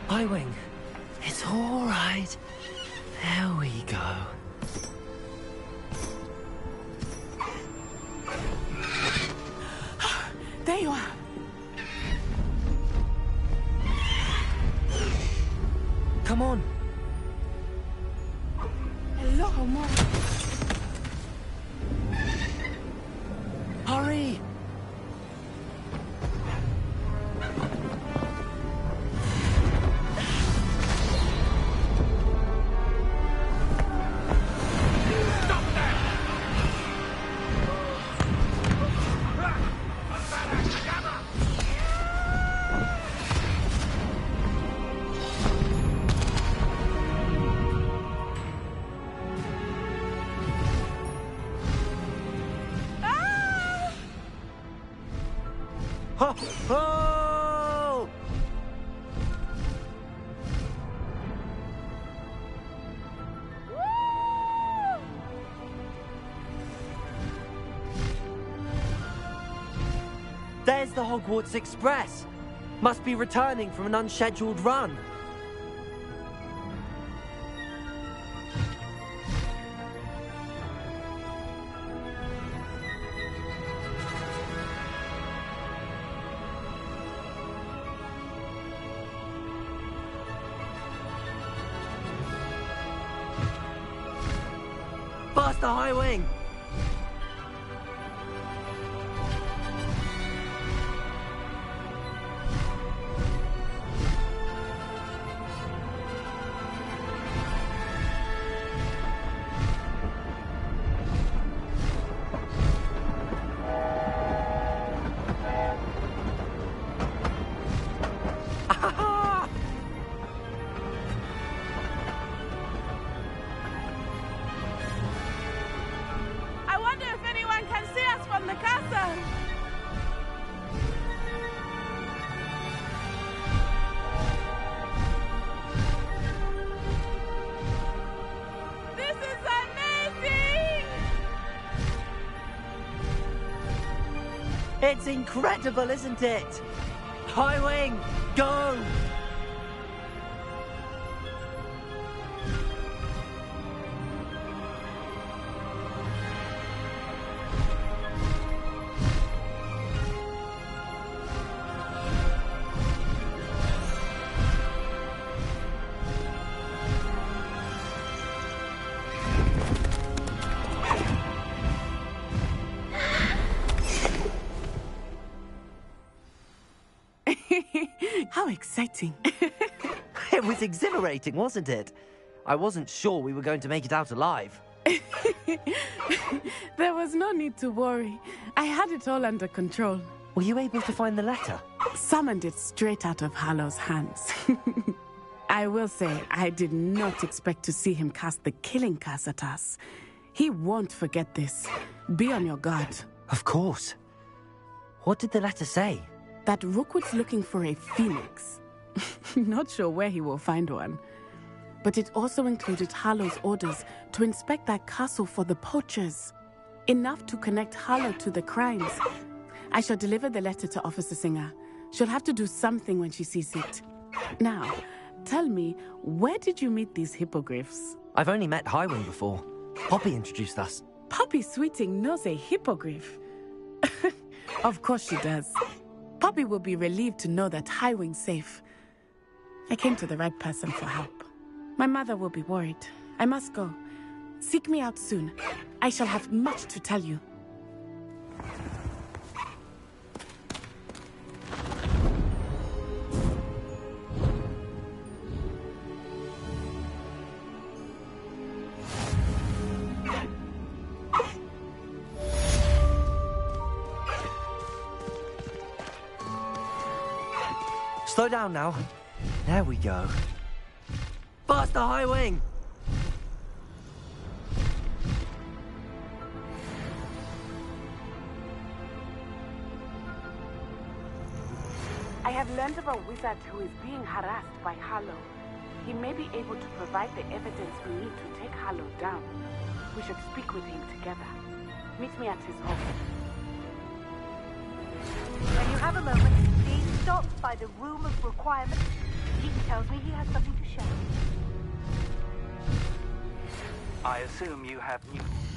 Speaker 2: Highwing. It's all right. There we go.
Speaker 21: There you are.
Speaker 2: Come on.
Speaker 21: Hello, Mom.
Speaker 2: Hurry! Ho! Ho! There's the Hogwarts Express. Must be returning from an unscheduled run. Faster, Highwing! It's incredible, isn't it? Highwing, go!
Speaker 21: How exciting.
Speaker 2: It was exhilarating, wasn't it? I wasn't sure we were going to make it out alive.
Speaker 21: There was no need to worry. I had it all under control.
Speaker 2: Were you able to find the letter?
Speaker 21: Summoned it straight out of Harlow's hands. I will say, I did not expect to see him cast the killing curse at us. He won't forget this. Be on your guard.
Speaker 2: Of course. What did the letter say?
Speaker 21: That Rookwood's looking for a phoenix. Not sure where he will find one. But it also included Harlow's orders to inspect that castle for the poachers. Enough to connect Harlow to the crimes. I shall deliver the letter to Officer Singer. She'll have to do something when she sees it. Now, tell me, where did you meet these hippogriffs?
Speaker 2: I've only met Highwing before. Poppy introduced us.
Speaker 21: Poppy Sweeting knows a hippogriff. Of course she does. Poppy will be relieved to know that Highwing's safe. I came to the right person for help. My mother will be worried. I must go. Seek me out soon. I shall have much to tell you.
Speaker 2: Slow down now. There we go. Faster, Highwing!
Speaker 21: I have learned of a wizard who is being harassed by Harlow. He may be able to provide the evidence we need to take Harlow down. We should speak with him together. Meet me at his home.
Speaker 1: When you have a moment, please stop by the Room of Requirements. He tells me he has something to share.
Speaker 5: I assume you have news.